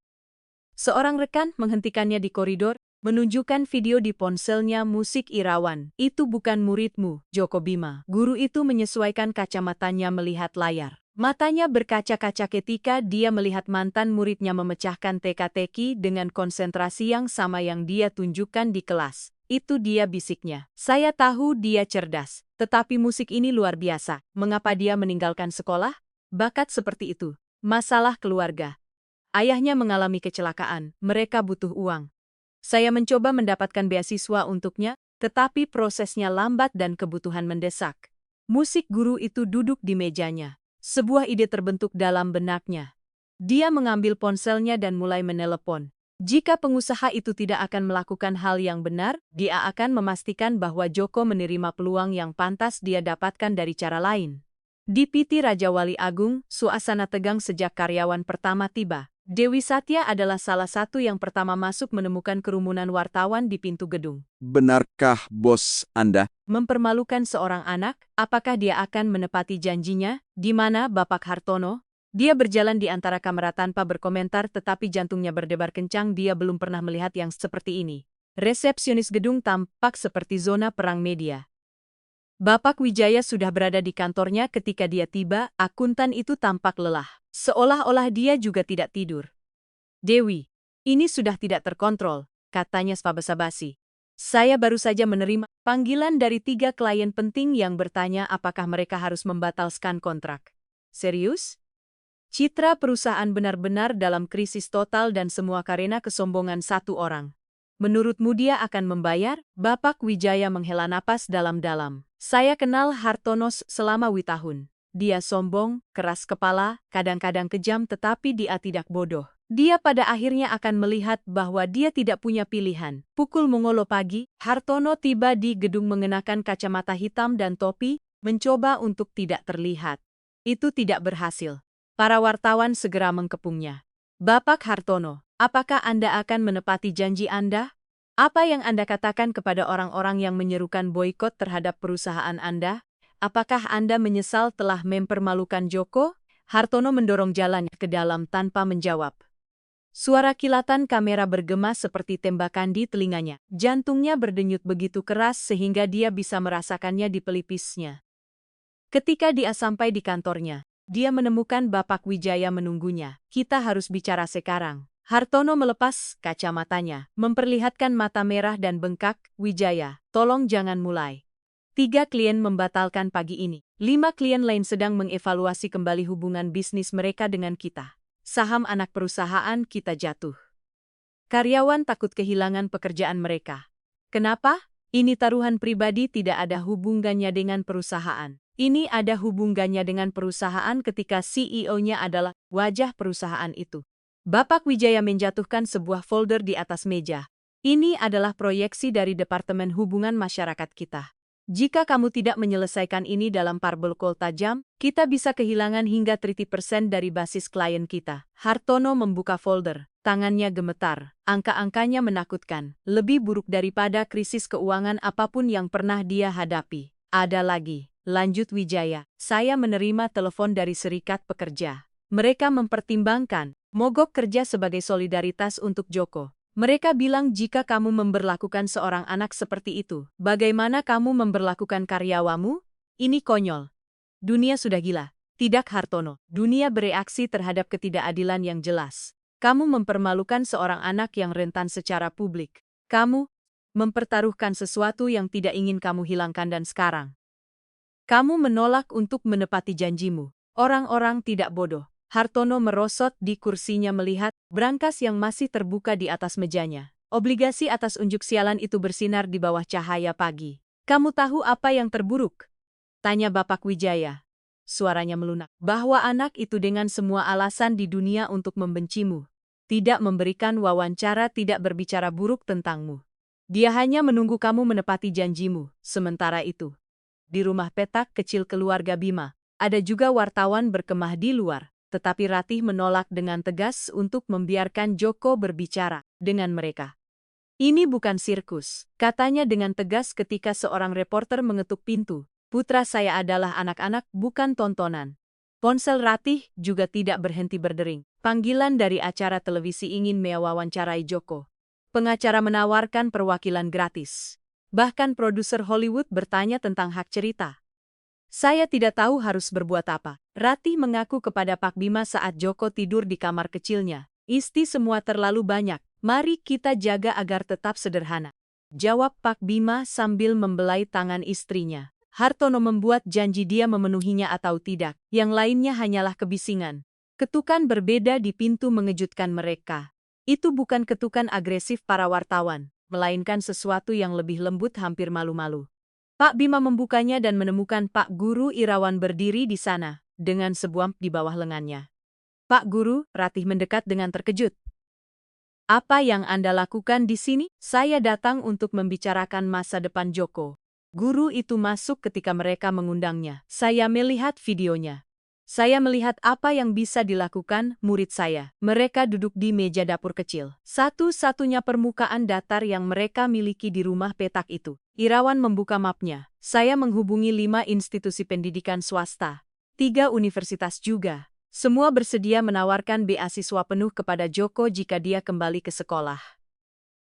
Seorang rekan menghentikannya di koridor, menunjukkan video di ponselnya. Musik Irawan, itu bukan muridmu, Joko Bima. Guru itu menyesuaikan kacamatanya melihat layar. Matanya berkaca-kaca ketika dia melihat mantan muridnya memecahkan teka-teki dengan konsentrasi yang sama yang dia tunjukkan di kelas. Itu dia, bisiknya. Saya tahu dia cerdas, tetapi musik ini luar biasa. Mengapa dia meninggalkan sekolah? Bakat seperti itu. Masalah keluarga. Ayahnya mengalami kecelakaan, mereka butuh uang. Saya mencoba mendapatkan beasiswa untuknya, tetapi prosesnya lambat dan kebutuhan mendesak. Musik guru itu duduk di mejanya. Sebuah ide terbentuk dalam benaknya. Dia mengambil ponselnya dan mulai menelepon. Jika pengusaha itu tidak akan melakukan hal yang benar, dia akan memastikan bahwa Joko menerima peluang yang pantas dia dapatkan dari cara lain. Di PT Raja Wali Agung, suasana tegang sejak karyawan pertama tiba. Dewi Satya adalah salah satu yang pertama masuk menemukan kerumunan wartawan di pintu gedung. Benarkah bos Anda? Mempermalukan seorang anak, apakah dia akan menepati janjinya? Di mana Bapak Hartono? Dia berjalan di antara kamera tanpa berkomentar, tetapi jantungnya berdebar kencang. Dia belum pernah melihat yang seperti ini. Resepsionis gedung tampak seperti zona perang media. Bapak Wijaya sudah berada di kantornya ketika dia tiba. Akuntan itu tampak lelah, seolah-olah dia juga tidak tidur. Dewi, ini sudah tidak terkontrol, katanya basa-basi. Saya baru saja menerima panggilan dari 3 klien penting yang bertanya apakah mereka harus membatalkan kontrak. Serius? Citra perusahaan benar-benar dalam krisis total dan semua karena kesombongan satu orang. Menurutmu dia akan membayar? Bapak Wijaya menghela napas dalam-dalam. Saya kenal Hartono selama tahun. Dia sombong, keras kepala, kadang-kadang kejam tetapi dia tidak bodoh. Dia pada akhirnya akan melihat bahwa dia tidak punya pilihan. Pukul mengolo pagi, Hartono tiba di gedung mengenakan kacamata hitam dan topi, mencoba untuk tidak terlihat. Itu tidak berhasil. Para wartawan segera mengkepungnya. Bapak Hartono, apakah Anda akan menepati janji Anda? Apa yang Anda katakan kepada orang-orang yang menyerukan boikot terhadap perusahaan Anda? Apakah Anda menyesal telah mempermalukan Joko? Hartono mendorong jalannya ke dalam tanpa menjawab. Suara kilatan kamera bergema seperti tembakan di telinganya. Jantungnya berdenyut begitu keras sehingga dia bisa merasakannya di pelipisnya. Ketika dia sampai di kantornya, dia menemukan Bapak Wijaya menunggunya. Kita harus bicara sekarang. Hartono melepas kacamatanya, memperlihatkan mata merah dan bengkak. Wijaya, tolong jangan mulai. 3 klien membatalkan pagi ini. 5 klien lain sedang mengevaluasi kembali hubungan bisnis mereka dengan kita. Saham anak perusahaan kita jatuh. Karyawan takut kehilangan pekerjaan mereka. Kenapa? Ini taruhan pribadi, tidak ada hubungannya dengan perusahaan. Ini ada hubungannya dengan perusahaan ketika CEO-nya adalah wajah perusahaan itu. Bapak Wijaya menjatuhkan sebuah folder di atas meja. Ini adalah proyeksi dari Departemen Hubungan Masyarakat kita. Jika kamu tidak menyelesaikan ini dalam parabol tajam, kita bisa kehilangan hingga 30% dari basis klien kita. Hartono membuka folder. Tangannya gemetar. Angka-angkanya menakutkan. Lebih buruk daripada krisis keuangan apapun yang pernah dia hadapi. Ada lagi. Lanjut Wijaya. Saya menerima telepon dari Serikat Pekerja. Mereka mempertimbangkan mogok kerja sebagai solidaritas untuk Joko. Mereka bilang jika kamu memperlakukan seorang anak seperti itu, bagaimana kamu memperlakukan karyawamu? Ini konyol. Dunia sudah gila. Tidak Hartono. Dunia bereaksi terhadap ketidakadilan yang jelas. Kamu mempermalukan seorang anak yang rentan secara publik. Kamu mempertaruhkan sesuatu yang tidak ingin kamu hilangkan dan sekarang kamu menolak untuk menepati janjimu. Orang-orang tidak bodoh. Hartono merosot di kursinya melihat brankas yang masih terbuka di atas mejanya. Obligasi atas unjuk sialan itu bersinar di bawah cahaya pagi. Kamu tahu apa yang terburuk? Tanya Bapak Wijaya. Suaranya melunak. Bahwa anak itu dengan semua alasan di dunia untuk membencimu. Tidak memberikan wawancara, tidak berbicara buruk tentangmu. Dia hanya menunggu kamu menepati janjimu. Sementara itu, di rumah petak kecil keluarga Bima, ada juga wartawan berkemah di luar. Tetapi Ratih menolak dengan tegas untuk membiarkan Joko berbicara dengan mereka. Ini bukan sirkus, katanya dengan tegas ketika seorang reporter mengetuk pintu. Putra saya adalah anak-anak, bukan tontonan. Ponsel Ratih juga tidak berhenti berdering. Panggilan dari acara televisi ingin mewawancarai Joko. Pengacara menawarkan perwakilan gratis. Bahkan produser Hollywood bertanya tentang hak cerita. Saya tidak tahu harus berbuat apa. Ratih mengaku kepada Pak Bima saat Joko tidur di kamar kecilnya. Isti semua terlalu banyak. Mari kita jaga agar tetap sederhana. Jawab Pak Bima sambil membelai tangan istrinya. Hartono membuat janji dia memenuhinya atau tidak. Yang lainnya hanyalah kebisingan. Ketukan berbeda di pintu mengejutkan mereka. Itu bukan ketukan agresif para wartawan, melainkan sesuatu yang lebih lembut, hampir malu-malu. Pak Bima membukanya dan menemukan Pak Guru Irawan berdiri di sana, dengan sebuah di bawah lengannya. Pak Guru, Ratih mendekat dengan terkejut. Apa yang Anda lakukan di sini? Saya datang untuk membicarakan masa depan Joko. Guru itu masuk ketika mereka mengundangnya. Saya melihat videonya. Saya melihat apa yang bisa dilakukan murid saya. Mereka duduk di meja dapur kecil. Satu-satunya permukaan datar yang mereka miliki di rumah petak itu. Irawan membuka mapnya. Saya menghubungi 5 institusi pendidikan swasta. 3 universitas juga. Semua bersedia menawarkan beasiswa penuh kepada Joko jika dia kembali ke sekolah.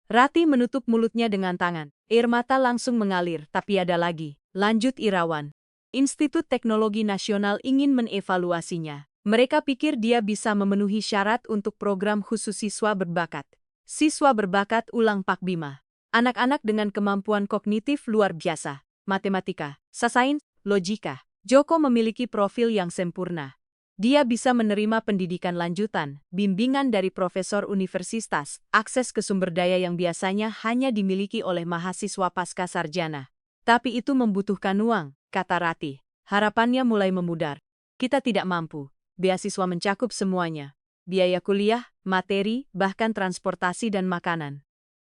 Ratih menutup mulutnya dengan tangan. Air mata langsung mengalir, tapi ada lagi. lanjut Irawan. Institut Teknologi Nasional ingin mengevaluasinya. Mereka pikir dia bisa memenuhi syarat untuk program khusus siswa berbakat. Siswa berbakat ulang Pak Bima. Anak-anak dengan kemampuan kognitif luar biasa, matematika, sains, logika. Joko memiliki profil yang sempurna. Dia bisa menerima pendidikan lanjutan, bimbingan dari profesor universitas, akses ke sumber daya yang biasanya hanya dimiliki oleh mahasiswa pasca sarjana. Tapi itu membutuhkan uang, kata Ratih. Harapannya mulai memudar. Kita tidak mampu. Beasiswa mencakup semuanya. Biaya kuliah, materi, bahkan transportasi dan makanan.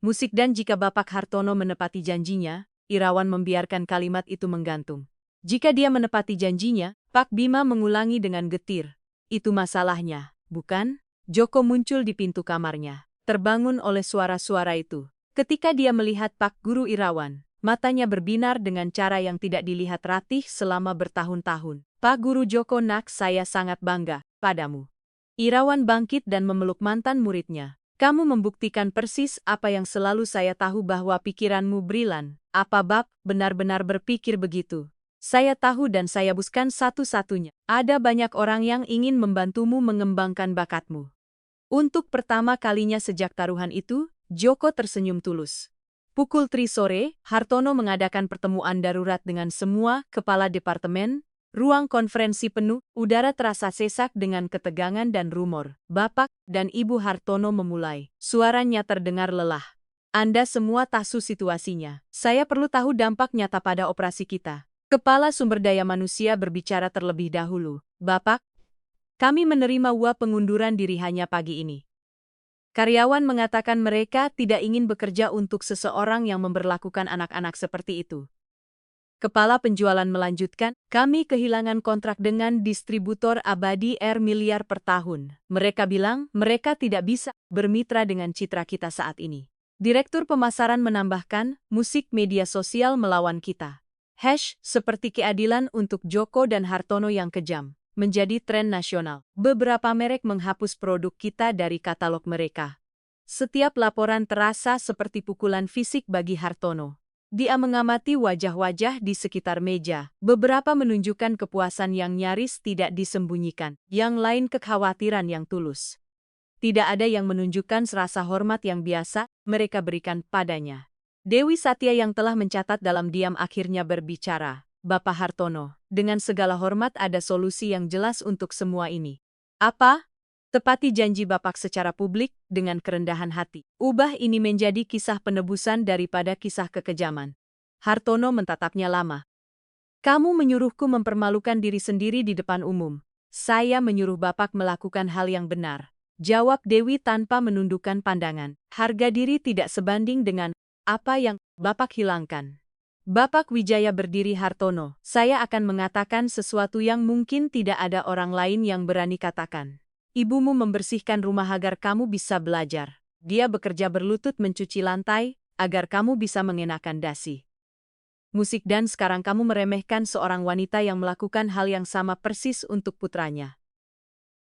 Musik dan jika Bapak Hartono menepati janjinya, Irawan membiarkan kalimat itu menggantung. Jika dia menepati janjinya, Pak Bima mengulangi dengan getir. Itu masalahnya, bukan? Joko muncul di pintu kamarnya, terbangun oleh suara-suara itu. Ketika dia melihat Pak Guru Irawan, matanya berbinar dengan cara yang tidak dilihat Ratih selama bertahun-tahun. Pak Guru Joko nak, saya sangat bangga padamu. Irawan bangkit dan memeluk mantan muridnya. Kamu membuktikan persis apa yang selalu saya tahu bahwa pikiranmu brilian. Apa Bab benar-benar berpikir begitu? Saya tahu dan saya buskan satu-satunya. Ada banyak orang yang ingin membantumu mengembangkan bakatmu. Untuk pertama kalinya sejak taruhan itu, Joko tersenyum tulus. Pukul 3 sore, Hartono mengadakan pertemuan darurat dengan semua kepala departemen. Ruang konferensi penuh, udara terasa sesak dengan ketegangan dan rumor. Bapak dan Ibu Hartono memulai. Suaranya terdengar lelah. Anda semua tahu situasinya. Saya perlu tahu dampak nyata pada operasi kita. Kepala Sumber Daya Manusia berbicara terlebih dahulu. Bapak, kami menerima uang pengunduran diri hanya pagi ini. Karyawan mengatakan mereka tidak ingin bekerja untuk seseorang yang memperlakukan anak-anak seperti itu. Kepala penjualan melanjutkan, kami kehilangan kontrak dengan distributor abadi miliar per tahun. Mereka bilang mereka tidak bisa bermitra dengan citra kita saat ini. Direktur pemasaran menambahkan, musik media sosial melawan kita. Seperti keadilan untuk Joko dan Hartono yang kejam, menjadi tren nasional. Beberapa merek menghapus produk kita dari katalog mereka. Setiap laporan terasa seperti pukulan fisik bagi Hartono. Dia mengamati wajah-wajah di sekitar meja. Beberapa menunjukkan kepuasan yang nyaris tidak disembunyikan, yang lain kekhawatiran yang tulus. Tidak ada yang menunjukkan rasa hormat yang biasa mereka berikan padanya. Dewi Satya yang telah mencatat dalam diam akhirnya berbicara. Bapak Hartono, dengan segala hormat ada solusi yang jelas untuk semua ini. Apa? Tepati janji Bapak secara publik dengan kerendahan hati. Ubah ini menjadi kisah penebusan daripada kisah kekejaman. Hartono mentatapnya lama. Kamu menyuruhku mempermalukan diri sendiri di depan umum. Saya menyuruh Bapak melakukan hal yang benar. Jawab Dewi tanpa menundukkan pandangan. Harga diri tidak sebanding dengan apa yang Bapak hilangkan. Bapak Wijaya berdiri. Hartono, saya akan mengatakan sesuatu yang mungkin tidak ada orang lain yang berani katakan. Ibumu membersihkan rumah agar kamu bisa belajar. Dia bekerja berlutut mencuci lantai, agar kamu bisa mengenakan dasi. Musik dan sekarang kamu meremehkan seorang wanita yang melakukan hal yang sama persis untuk putranya.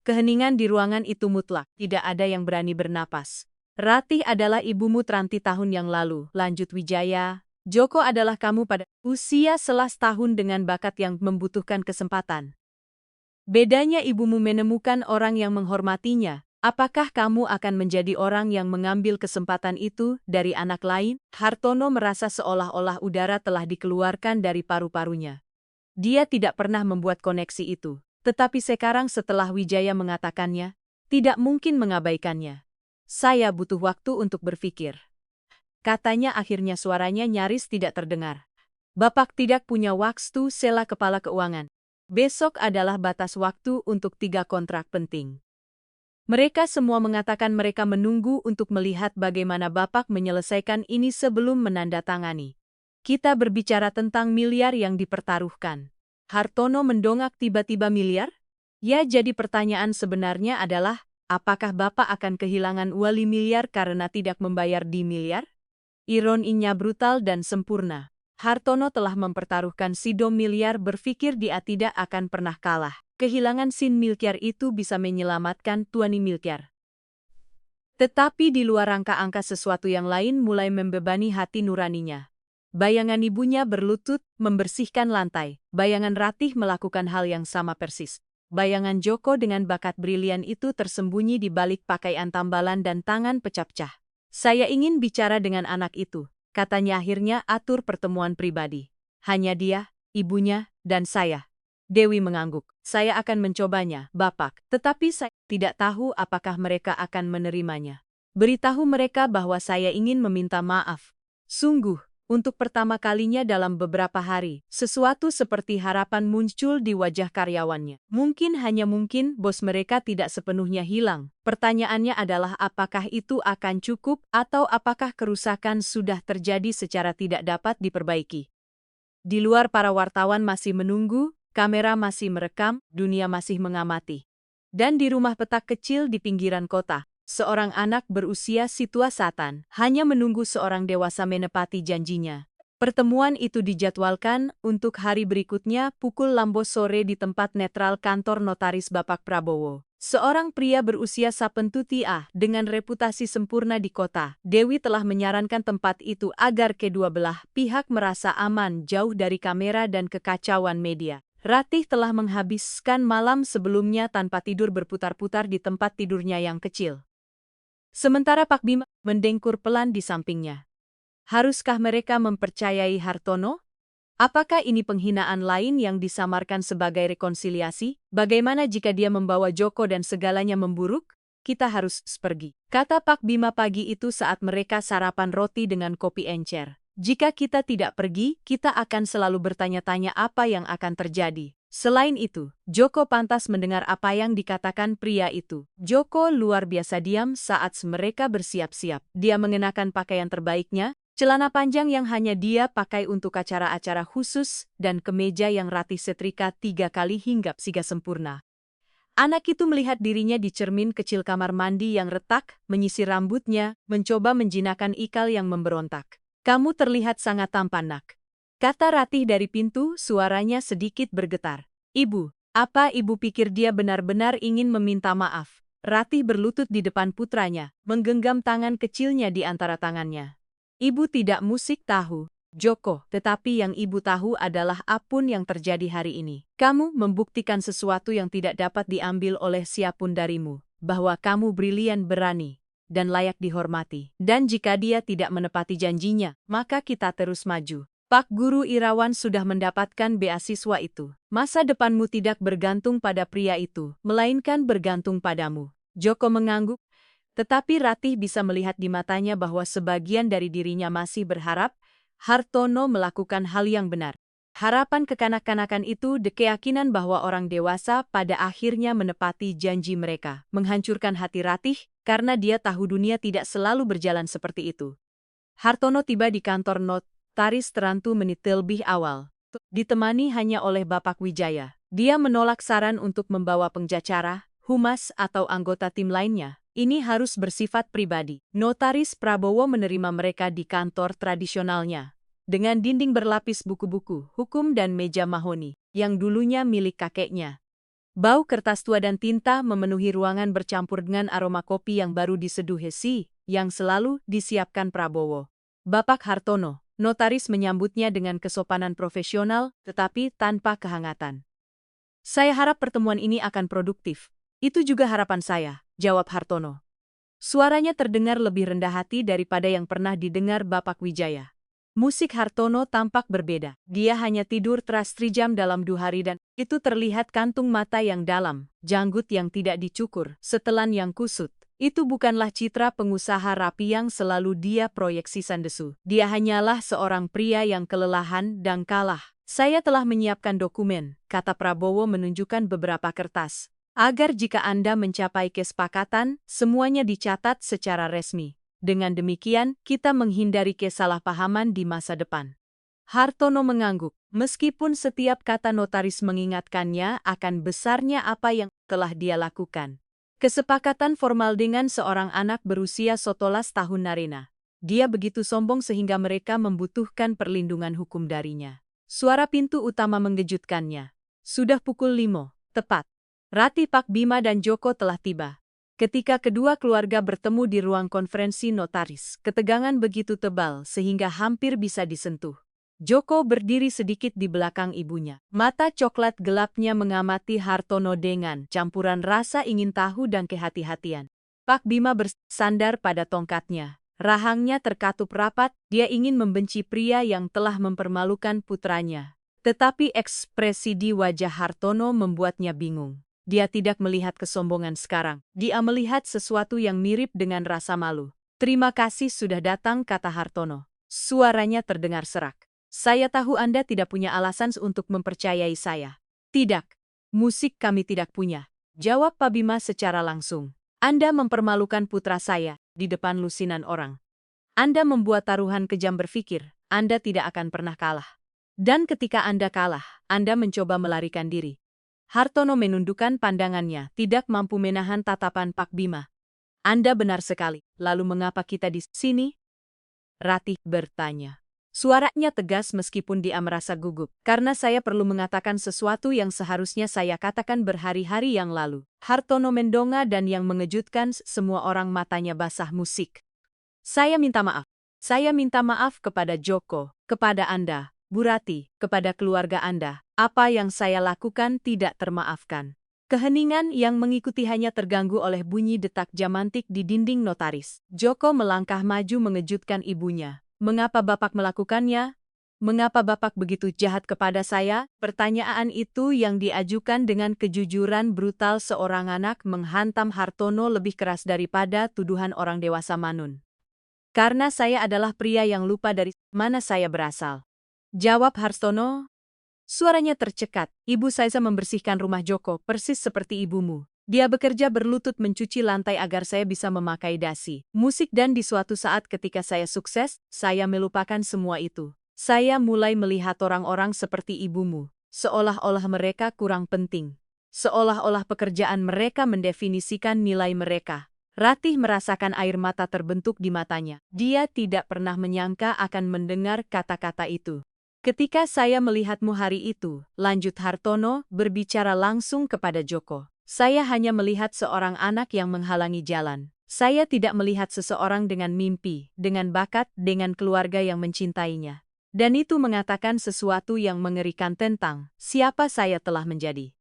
Keheningan di ruangan itu mutlak, tidak ada yang berani bernapas. Ratih adalah ibumu 30 tahun yang lalu, lanjut Wijaya. Joko adalah kamu pada usia 11 tahun dengan bakat yang membutuhkan kesempatan. Bedanya ibumu menemukan orang yang menghormatinya. Apakah kamu akan menjadi orang yang mengambil kesempatan itu dari anak lain? Hartono merasa seolah-olah udara telah dikeluarkan dari paru-parunya. Dia tidak pernah membuat koneksi itu. Tetapi sekarang setelah Wijaya mengatakannya, tidak mungkin mengabaikannya. Saya butuh waktu untuk berpikir. Katanya akhirnya suaranya nyaris tidak terdengar. Bapak tidak punya waktu, sela kepala keuangan. Besok adalah batas waktu untuk 3 kontrak penting. Mereka semua mengatakan mereka menunggu untuk melihat bagaimana Bapak menyelesaikan ini sebelum menandatangani. Kita berbicara tentang miliar yang dipertaruhkan. Hartono mendongak. Tiba-tiba miliar? Ya, jadi pertanyaan sebenarnya adalah, apakah Bapak akan kehilangan wali miliar karena tidak membayar di miliar? Ironinya brutal dan sempurna. Hartono telah mempertaruhkan Sido miliar, berpikir dia tidak akan pernah kalah. Kehilangan Sin miliar itu bisa menyelamatkan 20 miliar. Tetapi di luar angka-angka sesuatu yang lain mulai membebani hati nuraninya. Bayangan ibunya berlutut, membersihkan lantai. Bayangan Ratih melakukan hal yang sama persis. Bayangan Joko dengan bakat brilian itu tersembunyi di balik pakaian tambalan dan tangan pecah-pecah. Saya ingin bicara dengan anak itu, katanya akhirnya atur pertemuan pribadi. Hanya dia, ibunya, dan saya. Dewi mengangguk. Saya akan mencobanya, Bapak, tetapi saya tidak tahu apakah mereka akan menerimanya. Beritahu mereka bahwa saya ingin meminta maaf. Sungguh. Untuk pertama kalinya dalam beberapa hari, sesuatu seperti harapan muncul di wajah karyawannya. Mungkin hanya mungkin bos mereka tidak sepenuhnya hilang. Pertanyaannya adalah apakah itu akan cukup atau apakah kerusakan sudah terjadi secara tidak dapat diperbaiki. Di luar para wartawan masih menunggu, kamera masih merekam, dunia masih mengamati. Dan di rumah petak kecil di pinggiran kota, seorang anak berusia situa Satan hanya menunggu seorang dewasa menepati janjinya. Pertemuan itu dijadwalkan untuk hari berikutnya pukul 6 sore di tempat netral kantor notaris Bapak Prabowo. Seorang pria berusia sapentutia dengan reputasi sempurna di kota, Dewi telah menyarankan tempat itu agar kedua belah pihak merasa aman jauh dari kamera dan kekacauan media. Ratih telah menghabiskan malam sebelumnya tanpa tidur berputar-putar di tempat tidurnya yang kecil. Sementara Pak Bima mendengkur pelan di sampingnya. Haruskah mereka mempercayai Hartono? Apakah ini penghinaan lain yang disamarkan sebagai rekonsiliasi? Bagaimana jika dia membawa Joko dan segalanya memburuk? Kita harus pergi, kata Pak Bima pagi itu saat mereka sarapan roti dengan kopi encer. Jika kita tidak pergi, kita akan selalu bertanya-tanya apa yang akan terjadi. Selain itu, Joko pantas mendengar apa yang dikatakan pria itu. Joko luar biasa diam saat mereka bersiap-siap. Dia mengenakan pakaian terbaiknya, celana panjang yang hanya dia pakai untuk acara-acara khusus, dan kemeja yang Ratih setrika 3 kali hingga siga sempurna. Anak itu melihat dirinya di cermin kecil kamar mandi yang retak, menyisir rambutnya, mencoba menjinakkan ikal yang memberontak. Kamu terlihat sangat tampan, Nak. Kata Ratih dari pintu, suaranya sedikit bergetar. Ibu, apa ibu pikir dia benar-benar ingin meminta maaf? Ratih berlutut di depan putranya, menggenggam tangan kecilnya di antara tangannya. Ibu tidak musik tahu, Joko, tetapi yang ibu tahu adalah apapun yang terjadi hari ini. Kamu membuktikan sesuatu yang tidak dapat diambil oleh siapapun darimu, bahwa kamu brilian, berani, dan layak dihormati. Dan jika dia tidak menepati janjinya, maka kita terus maju. Pak Guru Irawan sudah mendapatkan beasiswa itu. Masa depanmu tidak bergantung pada pria itu, melainkan bergantung padamu. Joko mengangguk, tetapi Ratih bisa melihat di matanya bahwa sebagian dari dirinya masih berharap Hartono melakukan hal yang benar. Harapan kekanak-kanakan itu keyakinan bahwa orang dewasa pada akhirnya menepati janji mereka, menghancurkan hati Ratih karena dia tahu dunia tidak selalu berjalan seperti itu. Hartono tiba di kantor notaris Terantu menit lebih awal, ditemani hanya oleh Bapak Wijaya. Dia menolak saran untuk membawa pengacara, humas atau anggota tim lainnya. Ini harus bersifat pribadi. Notaris Prabowo menerima mereka di kantor tradisionalnya, dengan dinding berlapis buku-buku hukum dan meja mahoni, yang dulunya milik kakeknya. Bau kertas tua dan tinta memenuhi ruangan bercampur dengan aroma kopi yang baru diseduh Hesi, yang selalu disiapkan Prabowo. Bapak Hartono, notaris menyambutnya dengan kesopanan profesional, tetapi tanpa kehangatan. Saya harap pertemuan ini akan produktif. Itu juga harapan saya, jawab Hartono. Suaranya terdengar lebih rendah hati daripada yang pernah didengar Bapak Wijaya. Musik Hartono tampak berbeda. Dia hanya tidur teras 3 jam dalam 2 hari dan itu terlihat kantung mata yang dalam, janggut yang tidak dicukur, setelan yang kusut. Itu bukanlah citra pengusaha rapi yang selalu dia proyeksi sandesu. Dia hanyalah seorang pria yang kelelahan dan kalah. Saya telah menyiapkan dokumen, kata Prabowo menunjukkan beberapa kertas. Agar jika Anda mencapai kesepakatan, semuanya dicatat secara resmi. Dengan demikian, kita menghindari kesalahpahaman di masa depan. Hartono mengangguk, meskipun setiap kata notaris mengingatkannya akan besarnya apa yang telah dia lakukan. Kesepakatan formal dengan seorang anak berusia 11 tahun Narina. Dia begitu sombong sehingga mereka membutuhkan perlindungan hukum darinya. Suara pintu utama mengejutkannya. Sudah pukul 5, tepat. Ratih, Pak Bima dan Joko telah tiba. Ketika kedua keluarga bertemu di ruang konferensi notaris, ketegangan begitu tebal sehingga hampir bisa disentuh. Joko berdiri sedikit di belakang ibunya. Mata coklat gelapnya mengamati Hartono dengan campuran rasa ingin tahu dan kehati-hatian. Pak Bima bersandar pada tongkatnya. Rahangnya terkatup rapat, dia ingin membenci pria yang telah mempermalukan putranya. Tetapi ekspresi di wajah Hartono membuatnya bingung. Dia tidak melihat kesombongan sekarang. Dia melihat sesuatu yang mirip dengan rasa malu. "Terima kasih sudah datang," kata Hartono. Suaranya terdengar serak. "Saya tahu Anda tidak punya alasan untuk mempercayai saya." "Tidak. Musik kami tidak punya," jawab Pak Bima secara langsung. "Anda mempermalukan putra saya di depan lusinan orang. Anda membuat taruhan kejam berpikir, Anda tidak akan pernah kalah. Dan ketika Anda kalah, Anda mencoba melarikan diri." Hartono menundukkan pandangannya, tidak mampu menahan tatapan Pak Bima. "Anda benar sekali. Lalu mengapa kita di sini?" Ratih bertanya. Suaranya tegas meskipun dia merasa gugup. "Karena saya perlu mengatakan sesuatu yang seharusnya saya katakan berhari-hari yang lalu." Hartono mendongak dan yang mengejutkan semua orang matanya basah musik. "Saya minta maaf. Saya minta maaf kepada Joko, kepada Anda, Bu Ratih, kepada keluarga Anda. Apa yang saya lakukan tidak termaafkan." Keheningan yang mengikuti hanya terganggu oleh bunyi detak jamantik di dinding notaris. Joko melangkah maju mengejutkan ibunya. "Mengapa Bapak melakukannya? Mengapa Bapak begitu jahat kepada saya?" Pertanyaan itu yang diajukan dengan kejujuran brutal seorang anak menghantam Hartono lebih keras daripada tuduhan orang dewasa manun. "Karena saya adalah pria yang lupa dari mana saya berasal," jawab Hartono. Suaranya tercekat. "Ibu saya membersihkan rumah Joko, persis seperti ibumu. Dia bekerja berlutut mencuci lantai agar saya bisa memakai dasi, musik dan di suatu saat ketika saya sukses, saya melupakan semua itu. Saya mulai melihat orang-orang seperti ibumu, seolah-olah mereka kurang penting. Seolah-olah pekerjaan mereka mendefinisikan nilai mereka." Ratih merasakan air mata terbentuk di matanya. Dia tidak pernah menyangka akan mendengar kata-kata itu. "Ketika saya melihatmu hari itu," lanjut Hartono berbicara langsung kepada Joko, "saya hanya melihat seorang anak yang menghalangi jalan. Saya tidak melihat seseorang dengan mimpi, dengan bakat, dengan keluarga yang mencintainya. Dan itu mengatakan sesuatu yang mengerikan tentang siapa saya telah menjadi."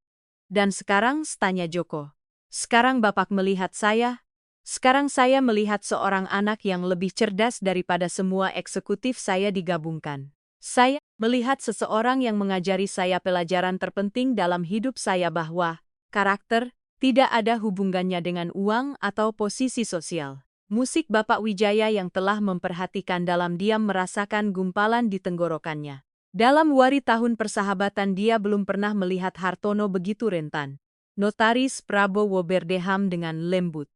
"Dan sekarang," tanya Joko, "sekarang Bapak melihat saya? Sekarang saya melihat seorang anak yang lebih cerdas daripada semua eksekutif saya digabungkan. Saya melihat seseorang yang mengajari saya pelajaran terpenting dalam hidup saya bahwa karakter tidak ada hubungannya dengan uang atau posisi sosial." Musik Bapak Wijaya yang telah memperhatikan dalam diam merasakan gumpalan di tenggorokannya. Dalam wari tahun persahabatan dia belum pernah melihat Hartono begitu rentan. Notaris Prabowo berdeham dengan lembut.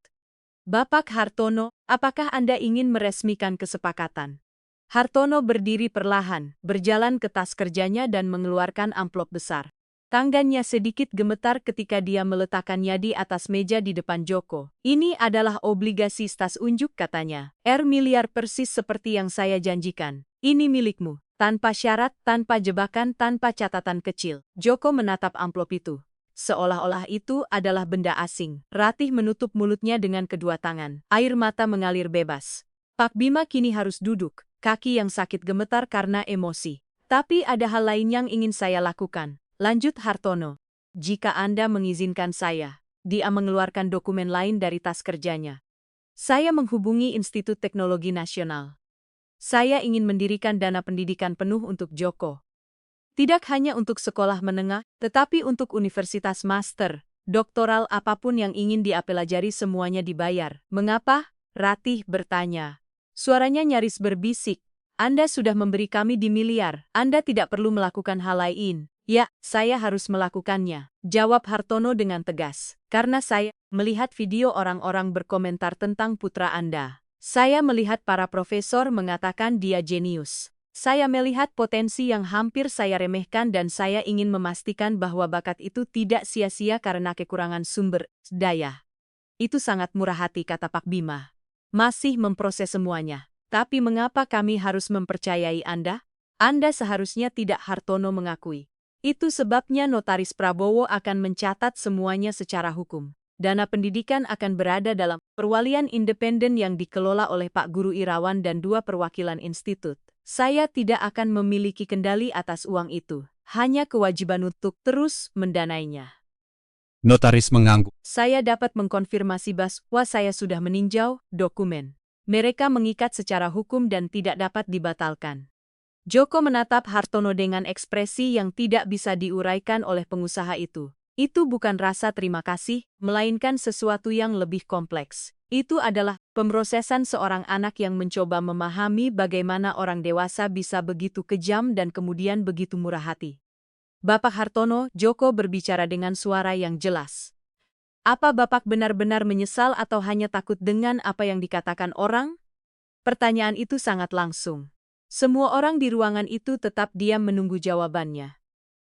"Bapak Hartono, apakah Anda ingin meresmikan kesepakatan?" Hartono berdiri perlahan, berjalan ke tas kerjanya dan mengeluarkan amplop besar. Tangannya sedikit gemetar ketika dia meletakkannya di atas meja di depan Joko. "Ini adalah obligasi tas unjuk," katanya. "R miliar persis seperti yang saya janjikan. Ini milikmu, tanpa syarat, tanpa jebakan, tanpa catatan kecil." Joko menatap amplop itu. Seolah-olah itu adalah benda asing. Ratih menutup mulutnya dengan kedua tangan. Air mata mengalir bebas. Pak Bima kini harus duduk. Kaki yang sakit gemetar karena emosi. "Tapi ada hal lain yang ingin saya lakukan," lanjut Hartono. "Jika Anda mengizinkan saya." Dia mengeluarkan dokumen lain dari tas kerjanya. "Saya menghubungi Institut Teknologi Nasional. Saya ingin mendirikan dana pendidikan penuh untuk Joko. Tidak hanya untuk sekolah menengah, tetapi untuk universitas master, doktoral apapun yang ingin dia pelajari semuanya dibayar." "Mengapa?" Ratih bertanya. Suaranya nyaris berbisik. "Anda sudah memberi kami di miliar. Anda tidak perlu melakukan hal lain." "Ya, saya harus melakukannya," jawab Hartono dengan tegas. "Karena saya melihat video orang-orang berkomentar tentang putra Anda. Saya melihat para profesor mengatakan dia jenius. Saya melihat potensi yang hampir saya remehkan dan saya ingin memastikan bahwa bakat itu tidak sia-sia karena kekurangan sumber daya." "Itu sangat murah hati," kata Pak Bima. "Masih memproses semuanya. Tapi mengapa kami harus mempercayai Anda? Anda seharusnya tidak." Hartono mengakui. "Itu sebabnya Notaris Prabowo akan mencatat semuanya secara hukum. Dana pendidikan akan berada dalam perwalian independen yang dikelola oleh Pak Guru Irawan dan 2 perwakilan institut. Saya tidak akan memiliki kendali atas uang itu, hanya kewajiban untuk terus mendanainya. Notaris mengangguk. Saya dapat mengkonfirmasi bahwa saya sudah meninjau dokumen. Mereka mengikat secara hukum dan tidak dapat dibatalkan. Joko menatap Hartono dengan ekspresi yang tidak bisa diuraikan oleh pengusaha itu. Itu bukan rasa terima kasih, melainkan sesuatu yang lebih kompleks. Itu adalah pemrosesan seorang anak yang mencoba memahami bagaimana orang dewasa bisa begitu kejam dan kemudian begitu murah hati. Bapak Hartono, Joko berbicara dengan suara yang jelas. Apa Bapak benar-benar menyesal atau hanya takut dengan apa yang dikatakan orang? Pertanyaan itu sangat langsung. Semua orang di ruangan itu tetap diam menunggu jawabannya.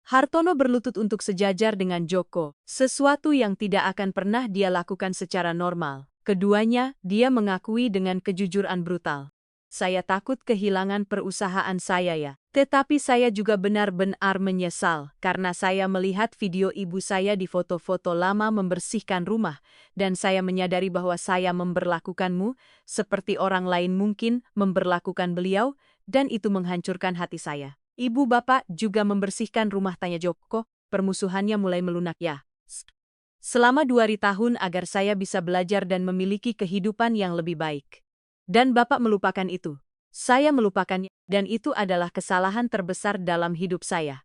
Hartono berlutut untuk sejajar dengan Joko, sesuatu yang tidak akan pernah dia lakukan secara normal. Keduanya, dia mengakui dengan kejujuran brutal. Saya takut kehilangan perusahaan saya ya. Tetapi saya juga benar-benar menyesal karena saya melihat video ibu saya di foto-foto lama membersihkan rumah dan saya menyadari bahwa saya memperlakukanmu seperti orang lain mungkin memperlakukan beliau dan itu menghancurkan hati saya. Ibu bapak juga membersihkan rumah, tanya Joko, permusuhannya mulai melunak ya. Selama 2 tahun agar saya bisa belajar dan memiliki kehidupan yang lebih baik. Dan bapak melupakan itu. Saya melupakannya, dan itu adalah kesalahan terbesar dalam hidup saya.